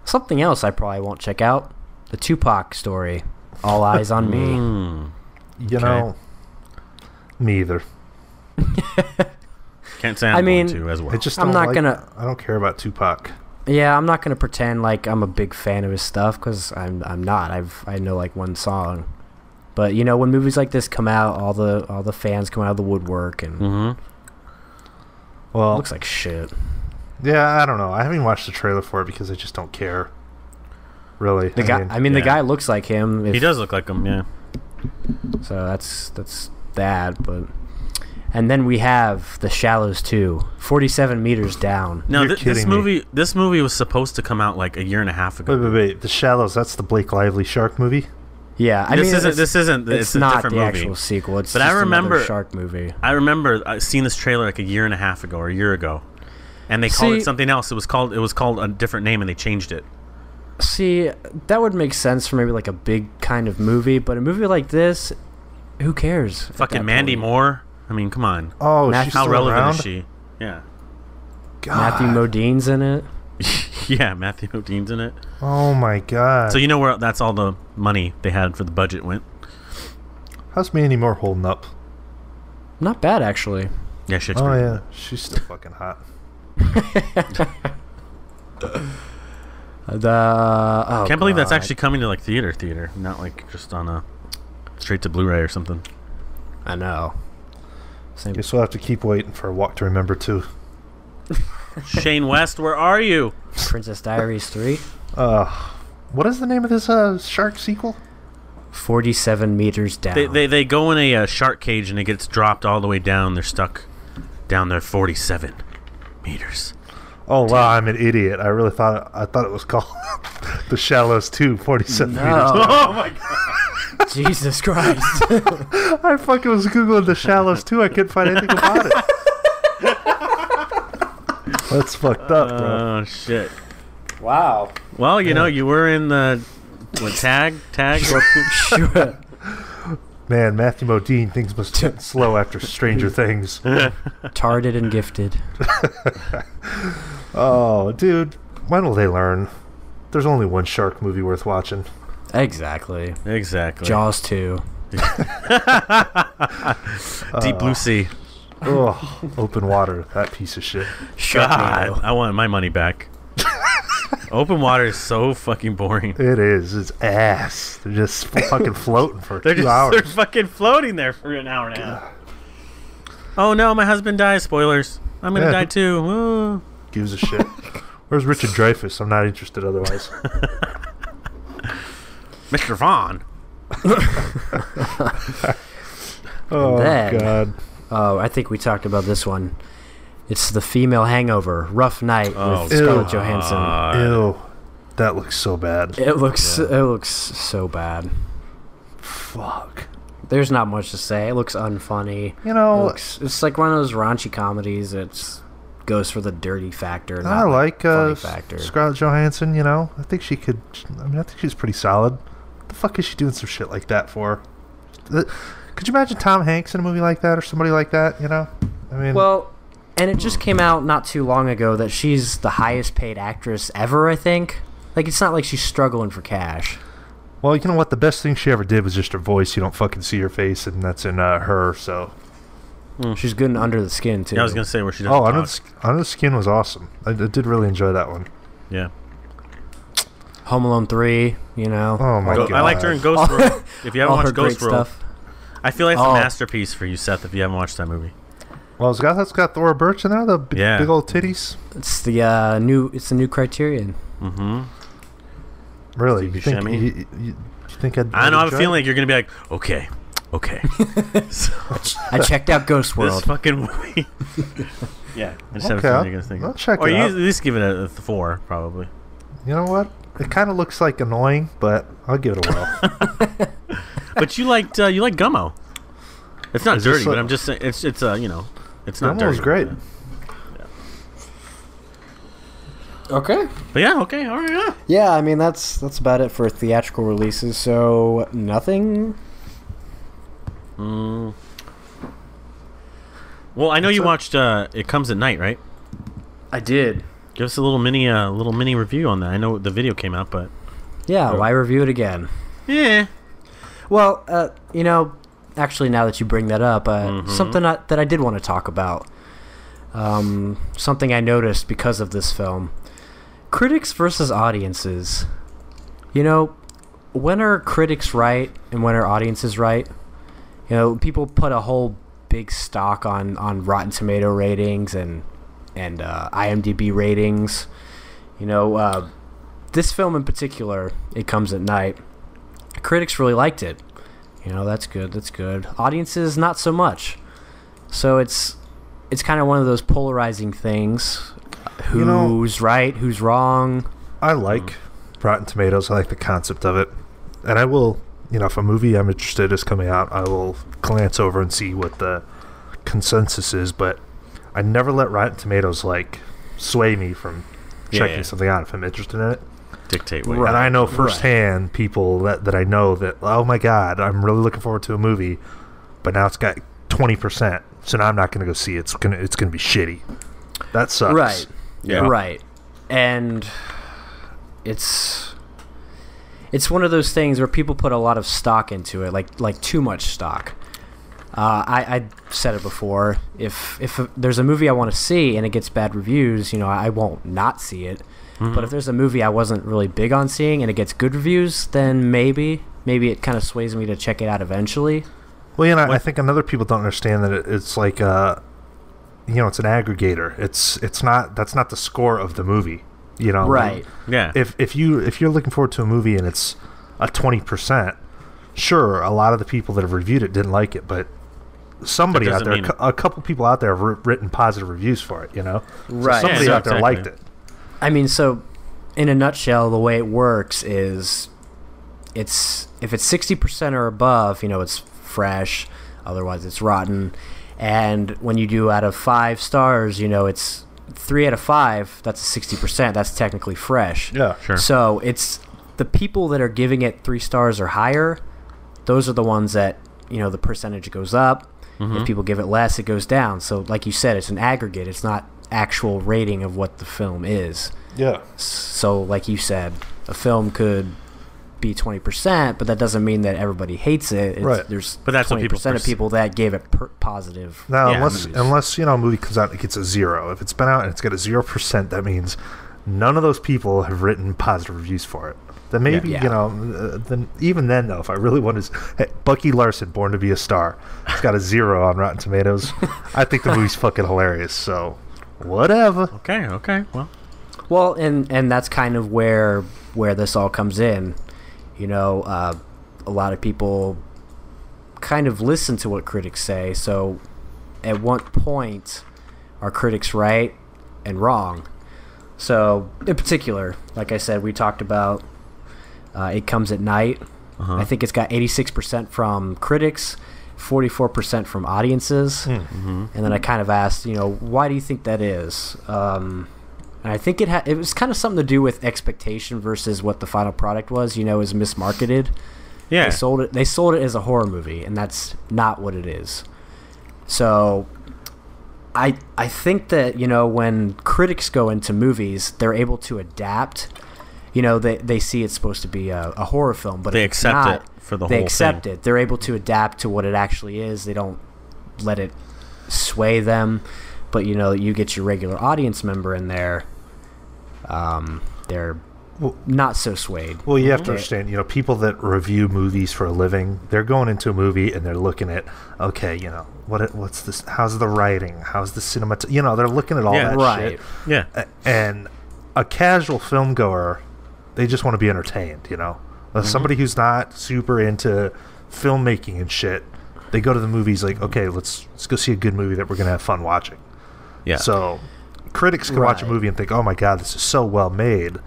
Something else I probably won't check out. The Tupac story. All Eyes on Me. You know, me either. Can't say I'm going to as well. I don't care about Tupac. Yeah, I'm not gonna pretend like I'm a big fan of his stuff because I'm not. I know like one song, but when movies like this come out, all the fans come out of the woodwork and well, it looks like shit. Yeah, I don't know. I haven't watched the trailer for it because I just don't care. Really, the guy looks like him. He does look like him, yeah. So that's that, but. And then we have The Shallows 2, 47 meters down. No, this movie was supposed to come out like a year and a half ago. Wait. The Shallows, that's the Blake Lively shark movie? Yeah, this isn't. It's a not different the movie. actual sequel. It's but just I remember another shark movie. I remember seeing this trailer like a year and a half ago or a year ago, and they called it something else. It was called a different name, and they changed it. See, that would make sense for maybe like a big kind of movie, but a movie like this, who cares? Fucking Mandy Moore. I mean, come on. Oh, she's how still relevant around? is she? Yeah. God. Matthew Modine's in it. Yeah, Matthew Modine's in it. Oh my god. So you know where that's all the money they had for the budget went? How's Mandy Moore holding up? Not bad, actually. Yeah, shit's Oh pretty yeah, she's still fucking hot. Can't believe that's actually coming to like theater, not like just on a straight to Blu-ray or something. I know. Same. Guess we'll have to keep waiting for a Walk to Remember 2. Shane West, where are you? Princess Diaries 3. What is the name of this shark sequel? 47 meters down. They go in a shark cage and it gets dropped all the way down. They're stuck down there 47 meters. Oh wow, I'm an idiot. I thought it was called The Shallows 2, 47 No. meters. Oh my god. Jesus Christ. I fucking was Googling The Shallows 2. I couldn't find anything about it. That's fucked up, bro. Oh shit. Wow. Well, you know, you were in the tag. Sure. Man, Matthew Modine, things must get slow after Stranger Things. Tarded and gifted. Oh, dude, when will they learn? There's only one shark movie worth watching. Exactly. Jaws 2. Deep Blue Sea. Oh, Open Water, that piece of shit. God, I want my money back. Open water is so fucking boring. It is. It's ass. They're just fucking floating for 2 hours. They're fucking floating there for an hour and a half. Oh no, my husband dies. Spoilers. I'm gonna die too. Woo. Gives a shit. Where's Richard Dreyfuss? I'm not interested otherwise. Mr. Vaughn. Oh, God. Oh, I think we talked about this one. It's The Female Hangover, Rough Night with Ew. Scarlett Johansson. Ew. That looks so bad. It looks so bad. Fuck. There's not much to say. It looks unfunny. You know, it's like one of those raunchy comedies. It goes for the dirty factor. I not like funny factor. Scarlett Johansson, you know. I think she could... I mean, I think she's pretty solid. What the fuck is she doing some shit like that for? Could you imagine Tom Hanks in a movie like that or somebody like that, you know? I mean... Well, and it just came out not too long ago that she's the highest paid actress ever, I think. Like, it's not like she's struggling for cash. Well, you know what? The best thing she ever did was just her voice. You don't fucking see her face, and that's in Her, so... She's good and Under the Skin, too. Yeah, I was going to say where she doesn't talk. Under the Skin was awesome. I did really enjoy that one. Yeah. Home Alone 3, you know. Oh, my God. I liked her in Ghost World. If you haven't watched Ghost World, stuff. I feel like it's a masterpiece for you, Seth, if you haven't watched that movie. Well, it's got Thora Birch in there, the big old titties. It's the new Criterion. Mm-hmm. Really? Stevie You think, Buscemi? you think I'd I know, I have a enjoy feeling it? like you're going to be like, okay. So, I checked out Ghost World. this fucking movie. Yeah. I just have a Okay, feeling you're going to think. I'll check or it you out. at least give it a 4, probably. You know what? It kind of looks like annoying, but I'll give it a whirl. But you liked Gummo. It's not Is this dirty, but like- I'm just saying it's you know, it's not That dirty. was great. Okay. But yeah, okay, all right, yeah. Yeah, I mean that's about it for theatrical releases. So nothing. Well, I know you watched It Comes at Night, right? I did. Give us a little mini review on that. I know the video came out, but Yeah, why review it again? yeah. Well, you know, actually, now that you bring that up, something that I did want to talk about. Something I noticed because of this film. Critics versus audiences. You know, when are critics right and when are audiences right? You know, people put a whole big stock on Rotten Tomato ratings and IMDb ratings. You know, this film in particular, It Comes at Night, critics really liked it. You know, that's good. Audiences, not so much. So it's kind of one of those polarizing things. Who's right? Who's wrong? I like Rotten Tomatoes. I like the concept of it. And I will, you know, if a movie I'm interested is coming out, I will glance over and see what the consensus is. But I never let Rotten Tomatoes, like, sway me from checking something out if I'm interested in it. Dictate what. And I know firsthand people that I know that, oh my God, I'm really looking forward to a movie, but now it's got 20%, so now I'm not going to go see it. It's gonna be shitty. That sucks. Right. Yeah. Right. And it's one of those things where people put a lot of stock into it, like too much stock. I said it before. If there's a movie I want to see and it gets bad reviews, I won't not see it. Mm-hmm. But if there's a movie I wasn't really big on seeing and it gets good reviews, then maybe it kind of sways me to check it out eventually. Well, I think another people don't understand that it's like it's an aggregator. That's not the score of the movie. Right. Yeah. If you're looking forward to a movie and it's a 20%, sure, a lot of the people that have reviewed it didn't like it, but somebody out there, a couple people out there have written positive reviews for it. Right. So somebody out there liked it. I mean, so in a nutshell, the way it works is if it's 60% or above, it's fresh. Otherwise, it's rotten. And when you do out of 5 stars, it's 3 out of 5. That's 60%. That's technically fresh. Yeah, sure. So it's the people that are giving it 3 stars or higher. Those are the ones that the percentage goes up. Mm-hmm. If people give it less, it goes down. So, like you said, it's an aggregate. It's not actual rating of what the film is. Yeah. So, like you said, a film could be 20%, but that doesn't mean that everybody hates it. Right. There's but that's 20% of people that gave it positive. Now, unless a movie comes out and it gets a 0. If it's been out and it's got a 0%, that means none of those people have written positive reviews for it. Then maybe, then even then, though, if I really want to... Bucky Larson, Born to Be a Star. It's got a 0 on Rotten Tomatoes. I think the movie's fucking hilarious, so whatever. Okay, well, and that's kind of where this all comes in. A lot of people kind of listen to what critics say, so at what point are critics right and wrong? So, in particular, like I said, we talked about It Comes at Night. Uh-huh. I think it's got 86% from critics, 44% from audiences. Mm-hmm. And then I kind of asked, why do you think that is? And I think it was kind of something to do with expectation versus what the final product was. Is mismarketed. Yeah, they sold it as a horror movie, and that's not what it is. So, I think that when critics go into movies, they're able to adapt. They see it's supposed to be a horror film, but they accept it for the whole thing. They accept it. They're able to adapt to what it actually is. They don't let it sway them. But you get your regular audience member in there. They're not so swayed. Well, you have to understand. People that review movies for a living, they're going into a movie and they're looking at, okay, what's this? How's the writing? How's the cinema? They're looking at all that shit. Yeah. And a casual film goer, they just want to be entertained. Somebody who's not super into filmmaking and shit, they go to the movies like, okay, let's go see a good movie that we're gonna have fun watching. Yeah. So critics can watch a movie and think, oh my god, this is so well made,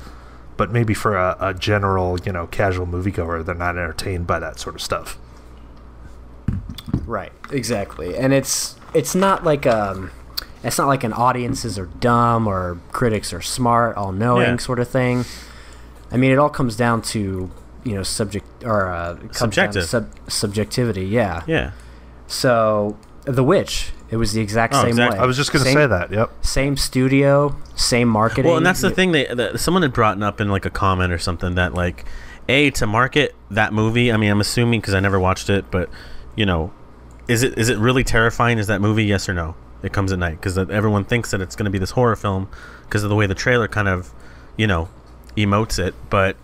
but maybe for a general, casual moviegoer, they're not entertained by that sort of stuff. Right. Exactly. And it's not like an audiences are dumb or critics are smart, all-knowing sort of thing. I mean, it all comes down to subjectivity. Yeah. Yeah. So, The Witch, it was the exact same way. I was just going to say that. Yep. Same studio, same marketing. Well, and that's the thing that someone had brought up in like a comment or something that like, to market that movie. I mean, I'm assuming because I never watched it, but is it really terrifying? Is that movie? Yes or no? It Comes at Night, because everyone thinks that it's going to be this horror film because of the way the trailer kind of, emotes it, but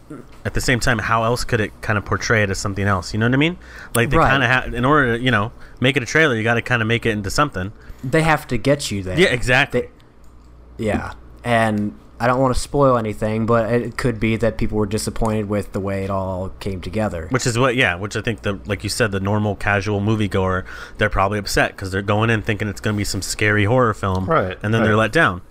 at the same time, how else could it kind of portray it as something else? You know what I mean? Like they kind of have, in order to make it a trailer, you got to kind of make it into something. They have to get you there. Yeah, exactly. And I don't want to spoil anything, but it could be that people were disappointed with the way it all came together. Which I think like you said, the normal casual moviegoer, they're probably upset because they're going in thinking it's going to be some scary horror film, right? And then they're let down,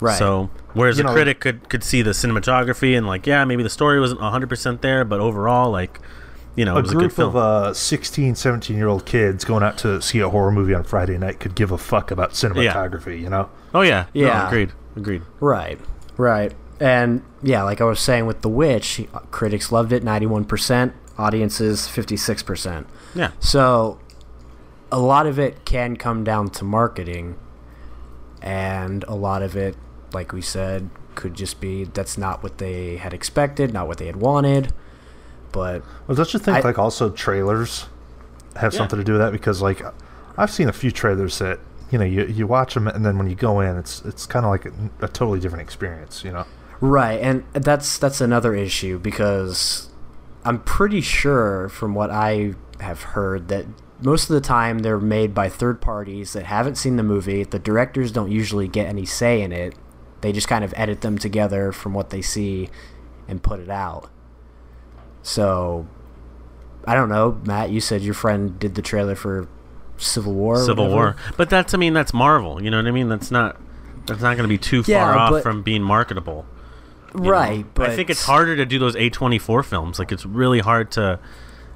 Right. So, whereas a critic could see the cinematography and maybe the story wasn't 100% there, but overall, it was a good film. A group of 16, 17-year-old kids going out to see a horror movie on Friday night could give a fuck about cinematography, Oh, yeah. Yeah. No, agreed. Right. And, like I was saying with The Witch, critics loved it, 91%, audiences, 56%. Yeah. So, a lot of it can come down to marketing, and a lot of it, like we said, could just be that's not what they had expected, not what they had wanted. But well, don't you think like also trailers have something to do with that? Because like I've seen a few trailers that you watch them, and then when you go in, it's kind of like a totally different experience, Right, and that's another issue, because I'm pretty sure from what I have heard that most of the time they're made by third parties that haven't seen the movie. The directors don't usually get any say in it. They just kind of edit them together from what they see and put it out. So, I don't know, Matt, you said your friend did the trailer for Civil War. But that's Marvel, you know what I mean? That's not going to be too far off from being marketable. Right, but I think it's harder to do those A24 films. Like, it's really hard to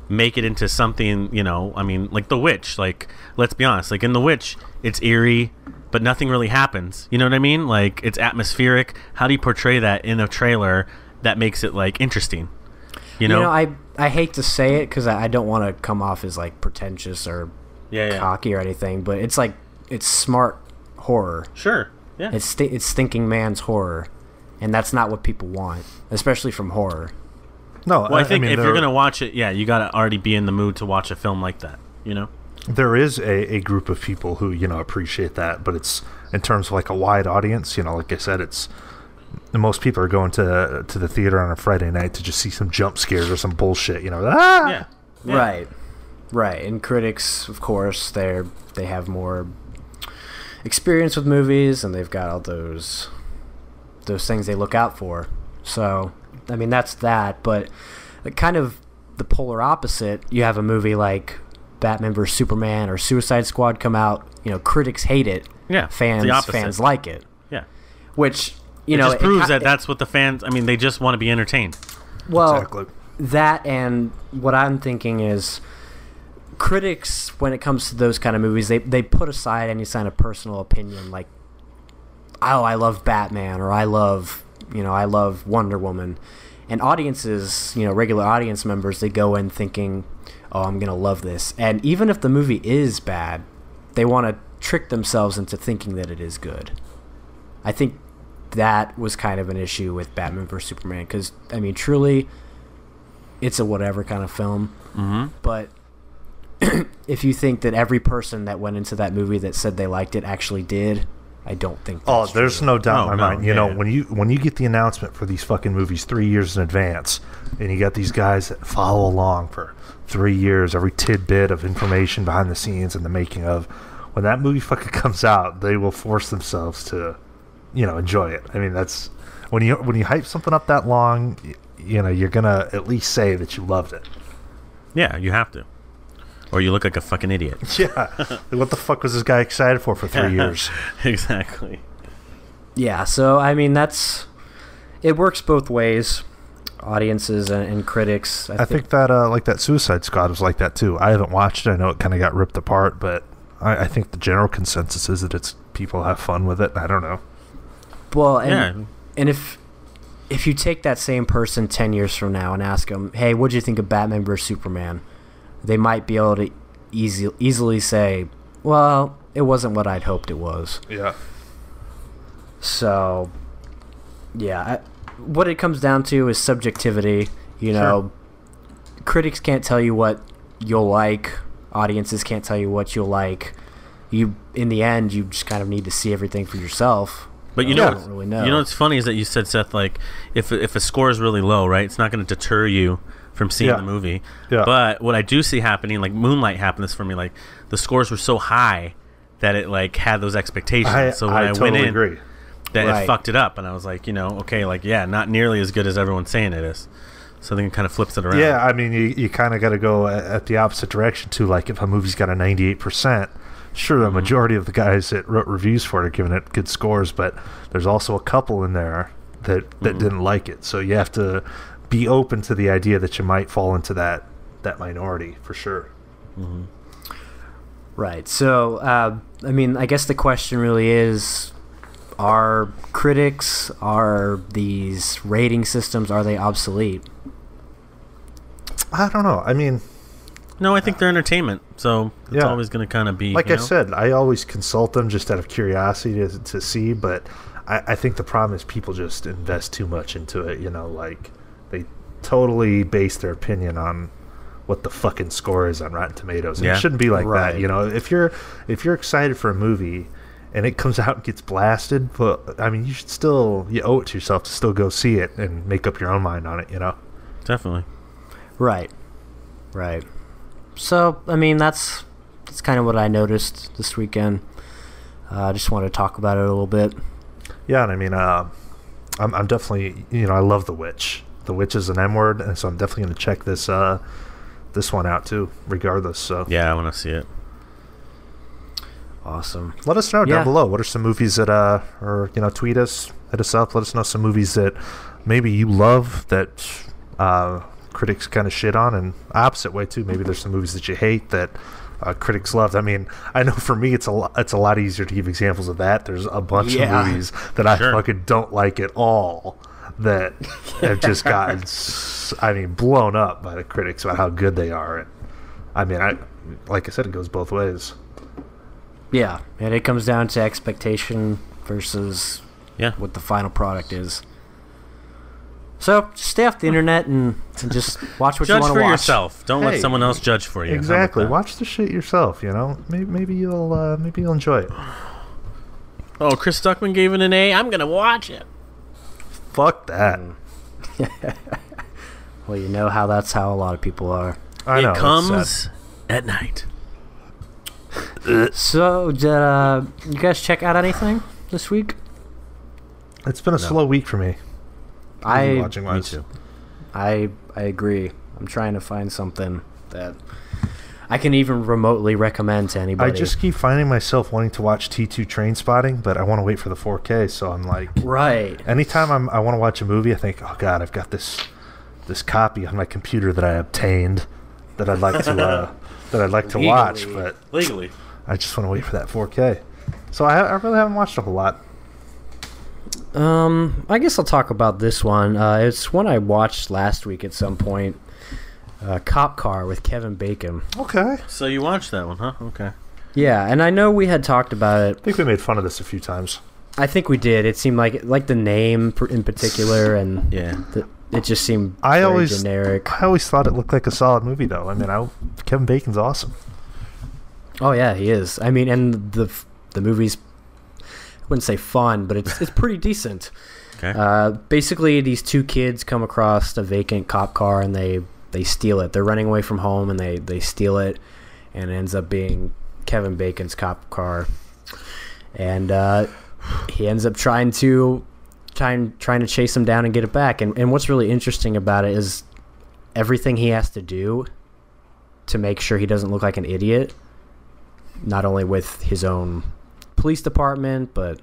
make it into something, I mean, like The Witch. Like, let's be honest, like in The Witch, it's eerie, but nothing really happens. You know what I mean? Like, it's atmospheric. How do you portray that in a trailer that makes it like interesting? I hate to say it because I don't want to come off as like pretentious or cocky or anything, but it's like it's smart horror. Sure. Yeah. It's thinking man's horror, and that's not what people want, especially from horror. No, well, I think if you're gonna watch it, you gotta already be in the mood to watch a film like that. There is a group of people who appreciate that, but it's in terms of like a wide audience. Like I said, it's most people are going to the theater on a Friday night to just see some jump scares or some bullshit. Yeah. Right. And critics, of course, they have more experience with movies, and they've got all those things they look out for. So, I mean, that's that. But kind of the polar opposite, you have a movie like Batman vs Superman or Suicide Squad come out. Critics hate it. Yeah, fans like it. Yeah, which it just proves that that's what the fans. I mean, they just want to be entertained. Well, exactly. That, and what I'm thinking is, critics, when it comes to those kind of movies, they put aside any kind of personal opinion, like, oh, I love Batman, or I love Wonder Woman. And audiences, regular audience members, they go in thinking, oh, I'm going to love this. And even if the movie is bad, they want to trick themselves into thinking that it is good. I think that was kind of an issue with Batman vs Superman, because, I mean, truly, it's a whatever kind of film. Mm-hmm. But if you think that every person that went into that movie that said they liked it actually did, I don't think that's there's true. no doubt in my mind. When you get the announcement for these fucking movies 3 years in advance, and you got these guys that follow along for 3 years, every tidbit of information behind the scenes and the making of, when that movie fucking comes out, they will force themselves to, enjoy it. I mean, that's when you hype something up that long, you're gonna at least say that you loved it. Yeah, you have to. Or you look like a fucking idiot. Yeah. What the fuck was this guy excited for 3 years? Exactly. Yeah, so, I mean, it works both ways, audiences and critics. I think that, like that Suicide Squad was like that, too. I haven't watched it. I know it kind of got ripped apart, but I think the general consensus is that people have fun with it. I don't know. Well, and if you take that same person 10 years from now and ask them, hey, what'd you think of Batman vs Superman? They might be able to easily say, well, it wasn't what I'd hoped it was. Yeah. So, yeah, what it comes down to is subjectivity. Sure. Critics can't tell you what you'll like. Audiences can't tell you what you'll like. In the end, you just kind of need to see everything for yourself. But don't really know. What's funny is that you said, Seth, like, if a score is really low, right, it's not going to deter you from seeing the movie. Yeah. But what I do see happening, like Moonlight happened this for me, like the scores were so high that it like had those expectations. So when I totally went in, agree. That it fucked it up, and I was like, okay, like not nearly as good as everyone's saying it is. So then it kind of flips it around. Yeah, I mean, you kind of got to go at the opposite direction too. Like if a movie's got a 98%, sure, the majority of the guys that wrote reviews for it are giving it good scores, but there's also a couple in there that didn't like it. So you have to be open to the idea that you might fall into that minority for sure. Mm-hmm. Right. So, I mean, I guess the question really is, are these rating systems, are they obsolete? I don't know. I mean... No, I think they're entertainment, so it's always going to kind of be... Like I said, I always consult them just out of curiosity to see, but I think the problem is people just invest too much into it. You know, like they totally base their opinion on what the fucking score is on Rotten Tomatoes. And it shouldn't be like that. You know, if you're excited for a movie and it comes out and gets blasted, but I mean, you owe it to yourself to still go see it and make up your own mind on it. You know, Definitely. Right. So, I mean, that's kind of what I noticed this weekend. I just want to talk about it a little bit. Yeah, and I mean, I'm definitely, you know, I love The Witch. The Witch is an M word, and so I'm definitely going to check this one out too, regardless. So Yeah, I want to see it. Awesome. let us know down below. What are some movies that, or you know, tweet us, hit us up. Let us know some movies that maybe you love that critics kind of shit on, and opposite way too. Maybe there's some movies that you hate that critics loved. I mean, I know for me it's a lot easier to give examples of that. There's a bunch of movies that I fucking don't like at all that have just gotten, I mean, blown up by the critics about how good they are. And I mean, like I said, it goes both ways. Yeah, and it comes down to expectation versus what the final product is. So just stay off the internet and just watch what you want to watch. Judge for yourself. Don't let someone else judge for you. Exactly. Watch the shit yourself. You know, maybe you'll enjoy it. Oh, Chris Stuckman gave it an A. I'm gonna watch it. Fuck that. Well, you know that's how a lot of people are. I know. It comes at night. So, did you guys check out anything this week? It's been a slow week for me. Me too. I agree. I'm trying to find something that I can even remotely recommend to anybody. I just keep finding myself wanting to watch T2 Trainspotting, but I want to wait for the 4K. So I'm like, anytime I want to watch a movie, I think, oh god, I've got this copy on my computer that I obtained that I'd like to watch, but legally, I just want to wait for that 4K. So I really haven't watched a whole lot. I guess I'll talk about this one. It's one I watched last week at some point. Cop Car with Kevin Bacon. Okay. So you watched that one, huh? Okay. Yeah, and I know we had talked about it. I think we made fun of this a few times. I think we did. It seemed like the name in particular, and it just seemed very generic. I always thought it looked like a solid movie, though. I mean, Kevin Bacon's awesome. Oh yeah, he is. I mean, and the movie's, I wouldn't say fun, but it's pretty decent. Okay. Basically, these two kids come across a vacant cop car and they steal it. They're running away from home and they steal it, and it ends up being Kevin Bacon's cop car. And he ends up trying to chase them down and get it back. And what's really interesting about it is everything he has to do to make sure he doesn't look like an idiot, not only with his own police department, but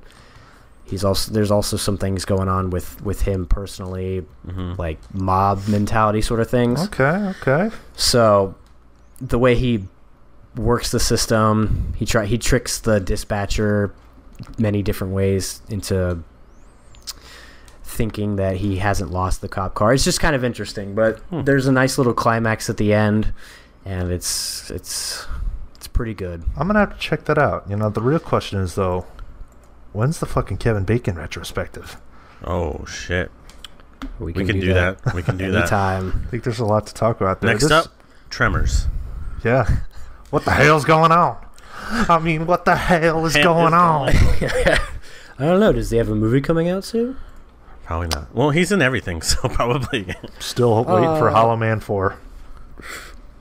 there's also some things going on with him personally, like mob mentality sort of things. Okay. So the way he works the system, he tricks the dispatcher many different ways into thinking that he hasn't lost the cop car. It's just kind of interesting, but there's a nice little climax at the end, and it's pretty good. I'm gonna have to check that out. You know, the real question is though, when's the fucking Kevin Bacon retrospective? Oh shit. We can do that. We can do that. Anytime. I think there's a lot to talk about there. Next up, Tremors. Yeah. What the hell's going on? I mean, what the hell is going on? I don't know. Does he have a movie coming out soon? Probably not. Well, he's in everything, so probably. Still waiting for Hollow Man 4.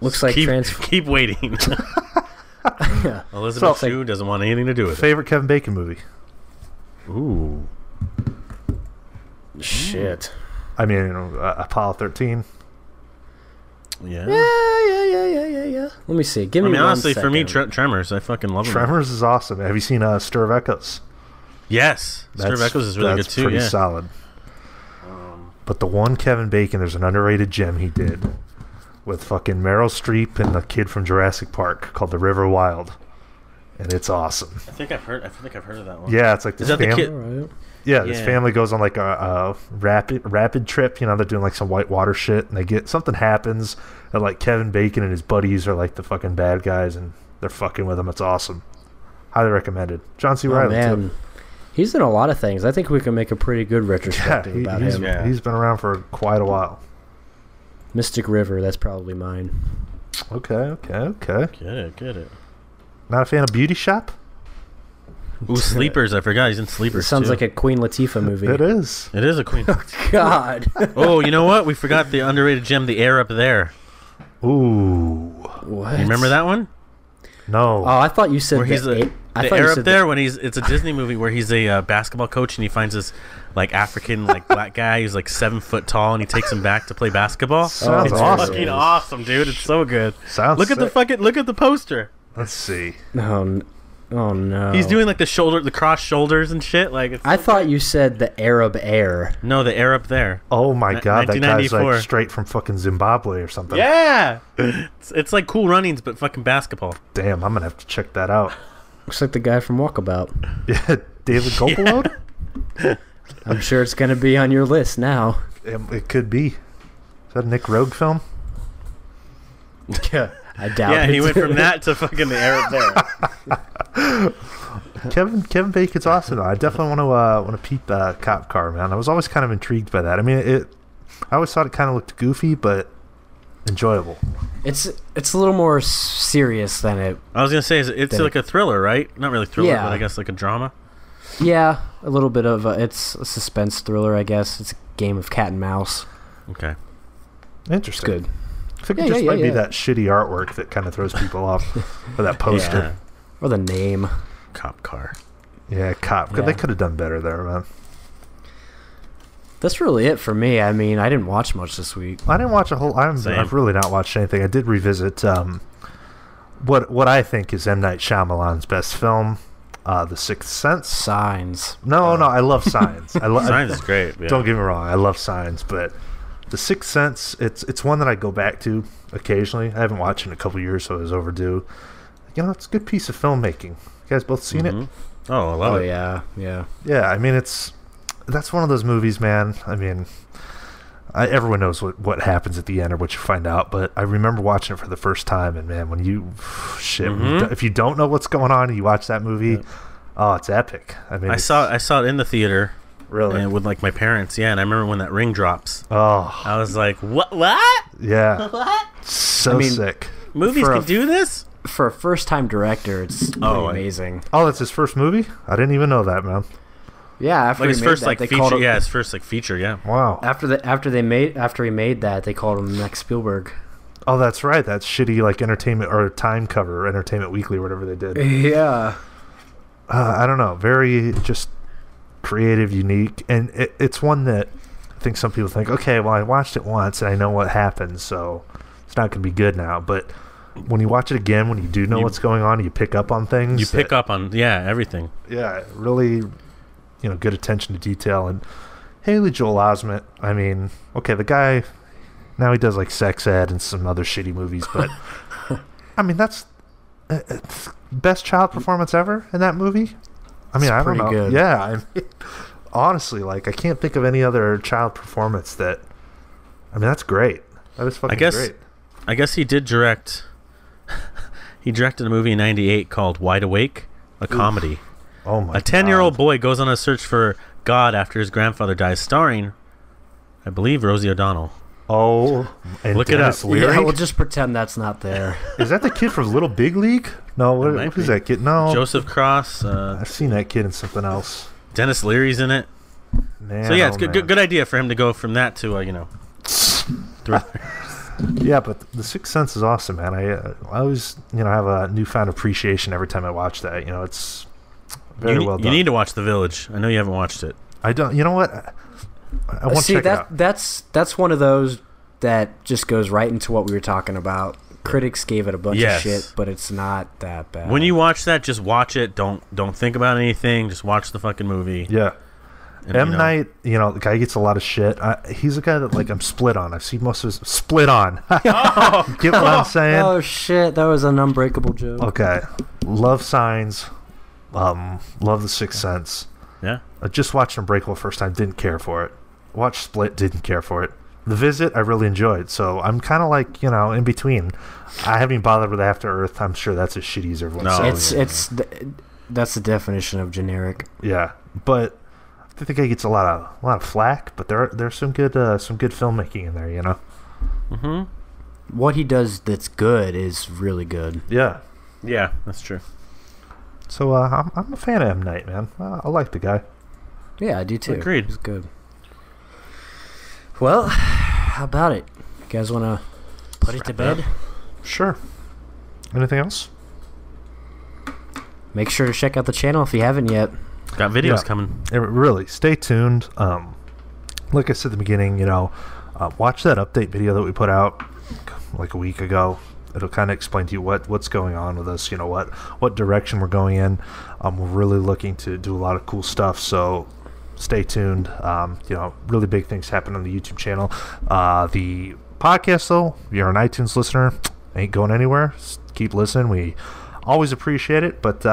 Looks like keep waiting. Elizabeth Shue doesn't want anything to do with it. Favorite Kevin Bacon movie? Ooh. Shit. I mean, you know, Apollo 13. Yeah. Let me see. Give me honestly, 1 second. for me, Tremors. I fucking love them. Tremors is awesome. Have you seen Stir of Echoes? Yes. Stir of Echoes is really good too. That's pretty solid. But the one Kevin Bacon, there's an underrated gem he did with fucking Meryl Streep and the kid from Jurassic Park called The River Wild, and it's awesome. I think I've heard of that one. Yeah, it's like this. Is that the kid? Right. Yeah, this family goes on like a rapid trip. You know, they're doing like some whitewater shit, and something happens, and like Kevin Bacon and his buddies are like the fucking bad guys, and they're fucking with him. It's awesome. Highly recommended. John C. Reilly too. He's in a lot of things. I think we can make a pretty good retrospective about him. Yeah. He's been around for quite a while. Mystic River, that's probably mine. Okay. Get it. Not a fan of Beauty Shop? Ooh, Sleepers. I forgot he's in Sleepers, Sounds too. like a Queen Latifah movie. It is. It is a Queen. God. Oh, you know what? We forgot the underrated gem, The Air Up There. Ooh. What? You remember that one? No. Oh, I thought you said Where he's the Air Up There when it's a Disney movie where he's a basketball coach and he finds this like African like black guy who's like 7 foot tall and he takes him back to play basketball. Sounds It's awesome. fucking awesome, dude. It's so good. Sounds Look at the poster. Let's see. Oh no. He's doing like the cross shoulders and shit. Like it's I thought you said the Arab Air. no, The Air Up There. Oh my god, that guy's 1994. like straight from fucking Zimbabwe or something. Yeah, it's like Cool Runnings but fucking basketball. Damn, I'm gonna have to check that out. Looks like the guy from Walkabout. Yeah, David Gopalode? I'm sure it's gonna be on your list now. It could be. Is that a Nick Rogue film? I doubt Yeah, it. he went from that to fucking The Air Up There. Kevin Bacon's awesome though. I definitely want to peep the cop car, man. I was always kind of intrigued by that. I mean, I always thought it kind of looked goofy, but enjoyable. It's a little more serious than it. I was gonna say it's like a thriller, right? Not really thriller, Yeah. but I guess like a drama. Yeah, a little bit of it's a suspense thriller, I guess. It's a game of cat and mouse. Okay. It's Interesting. good. I think it just might be that shitty artwork that kind of throws people off, or that poster. Yeah. Or the name. Cop car. Yeah, cop. Yeah. They could have done better there, man. That's really it for me. I mean, I didn't watch much this week. I didn't watch a whole. Same. I've really not watched anything. I did revisit what I think is M. Night Shyamalan's best film, The Sixth Sense. Signs. No, I love Signs. Signs is great. Yeah. Don't get me wrong, I love Signs, but The Sixth Sense, it's one that I go back to occasionally. I haven't watched it in a couple years, so it was overdue. You know, it's a good piece of filmmaking. You guys both seen it? Oh, I love it. Yeah. Yeah, I mean, that's one of those movies, man. I mean, everyone knows what happens at the end or what you find out, but I remember watching it for the first time, and man, when you if you don't know what's going on and you watch that movie, oh, it's epic. I mean, I saw it in the theater. Really? And with like my parents, yeah, and I remember when that ring drops. Oh, I was like, what? yeah. What? So sick. Movies can do this? For a first-time director, it's pretty amazing. Oh, that's his first movie? I didn't even know that, man. Yeah, after Like he his made first that, like they feature. called him, Yeah, his first like feature. Yeah. Wow. After he made that, they called him next Spielberg. Oh, that's right. That shitty like entertainment or Time cover, Entertainment Weekly, or whatever they did. Yeah. I don't know. Very just creative, unique, and it's one that I think some people think, okay, well, I watched it once and I know what happens, so it's not going to be good now. But when you watch it again, when you do know what's going on, you pick up on things. You pick up on everything. Yeah, really, good attention to detail. And Haley Joel Osment, I mean, okay, the guy now he does like Sex Ed and some other shitty movies, but I mean that's best child performance ever in that movie. I mean, I don't know. Good. Yeah, I mean, honestly, like I can't think of any other child performance that. I mean, that's great. That is fucking great. I guess he did direct. He directed a movie in '98 called Wide Awake, a comedy. Oh my! A 10-year-old boy goes on a search for God after his grandfather dies, starring, I believe, Rosie O'Donnell. Oh, and Look Dennis it up. Leary? Yeah, we'll just pretend that's not there. Is that the kid from Little Big League? No, what is that kid? No, Joseph Cross. I've seen that kid in something else. Dennis Leary's in it. Man, So yeah, it's good idea for him to go from that to Yeah, but The Sixth Sense is awesome, man. I always have a newfound appreciation every time I watch that. It's very well done. You need to watch The Village. I know you haven't watched it. I don't. You know what? I want to check it out. That's one of those that just goes right into what we were talking about. Critics gave it a bunch of shit, but it's not that bad. When you watch that, just watch it. Don't think about anything. Just watch the fucking movie. Yeah. And, M. Night, the guy gets a lot of shit. He's a guy that I'm split on. I've seen most of his split on. Get what I'm saying? Oh shit, that was an unbreakable joke. Okay. Love Signs. Love The Sixth Sense. Yeah. I just watched Unbreakable first time, didn't care for it. Watched Split, didn't care for it. The Visit, I really enjoyed. So I'm kind of like, in between. I haven't even bothered with After Earth. I'm sure that's as shitty as everyone says. That's the definition of generic. Yeah, but I think the guy gets a lot of flack. But there's some good filmmaking in there, you know. Mm-hmm. What he does that's good is really good. Yeah. Yeah, that's true. So I'm a fan of M. Night, man. I like the guy. Yeah, I do too. Agreed. He's good. Well, how about it? You guys want to put it to bed? Sure. Anything else? Make sure to check out the channel if you haven't yet. Got videos coming. Really, stay tuned. Like I said at the beginning, you know, watch that update video that we put out like a week ago. It'll kind of explain to you what's going on with us, you know, what direction we're going in. We're really looking to do a lot of cool stuff, so stay tuned. You know, really big things happen on the YouTube channel. The podcast, though, if you're an iTunes listener, ain't going anywhere. Just keep listening. We always appreciate it, but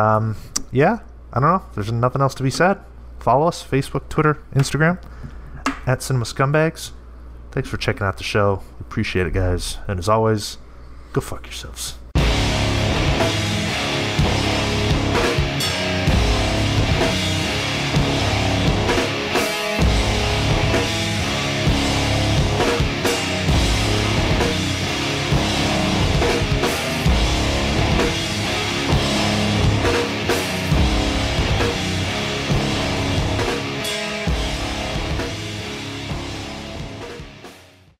yeah, I don't know. There's nothing else to be said. Follow us, Facebook, Twitter, Instagram, at Cinema Scumbags. Thanks for checking out the show. Appreciate it, guys. And as always, go fuck yourselves.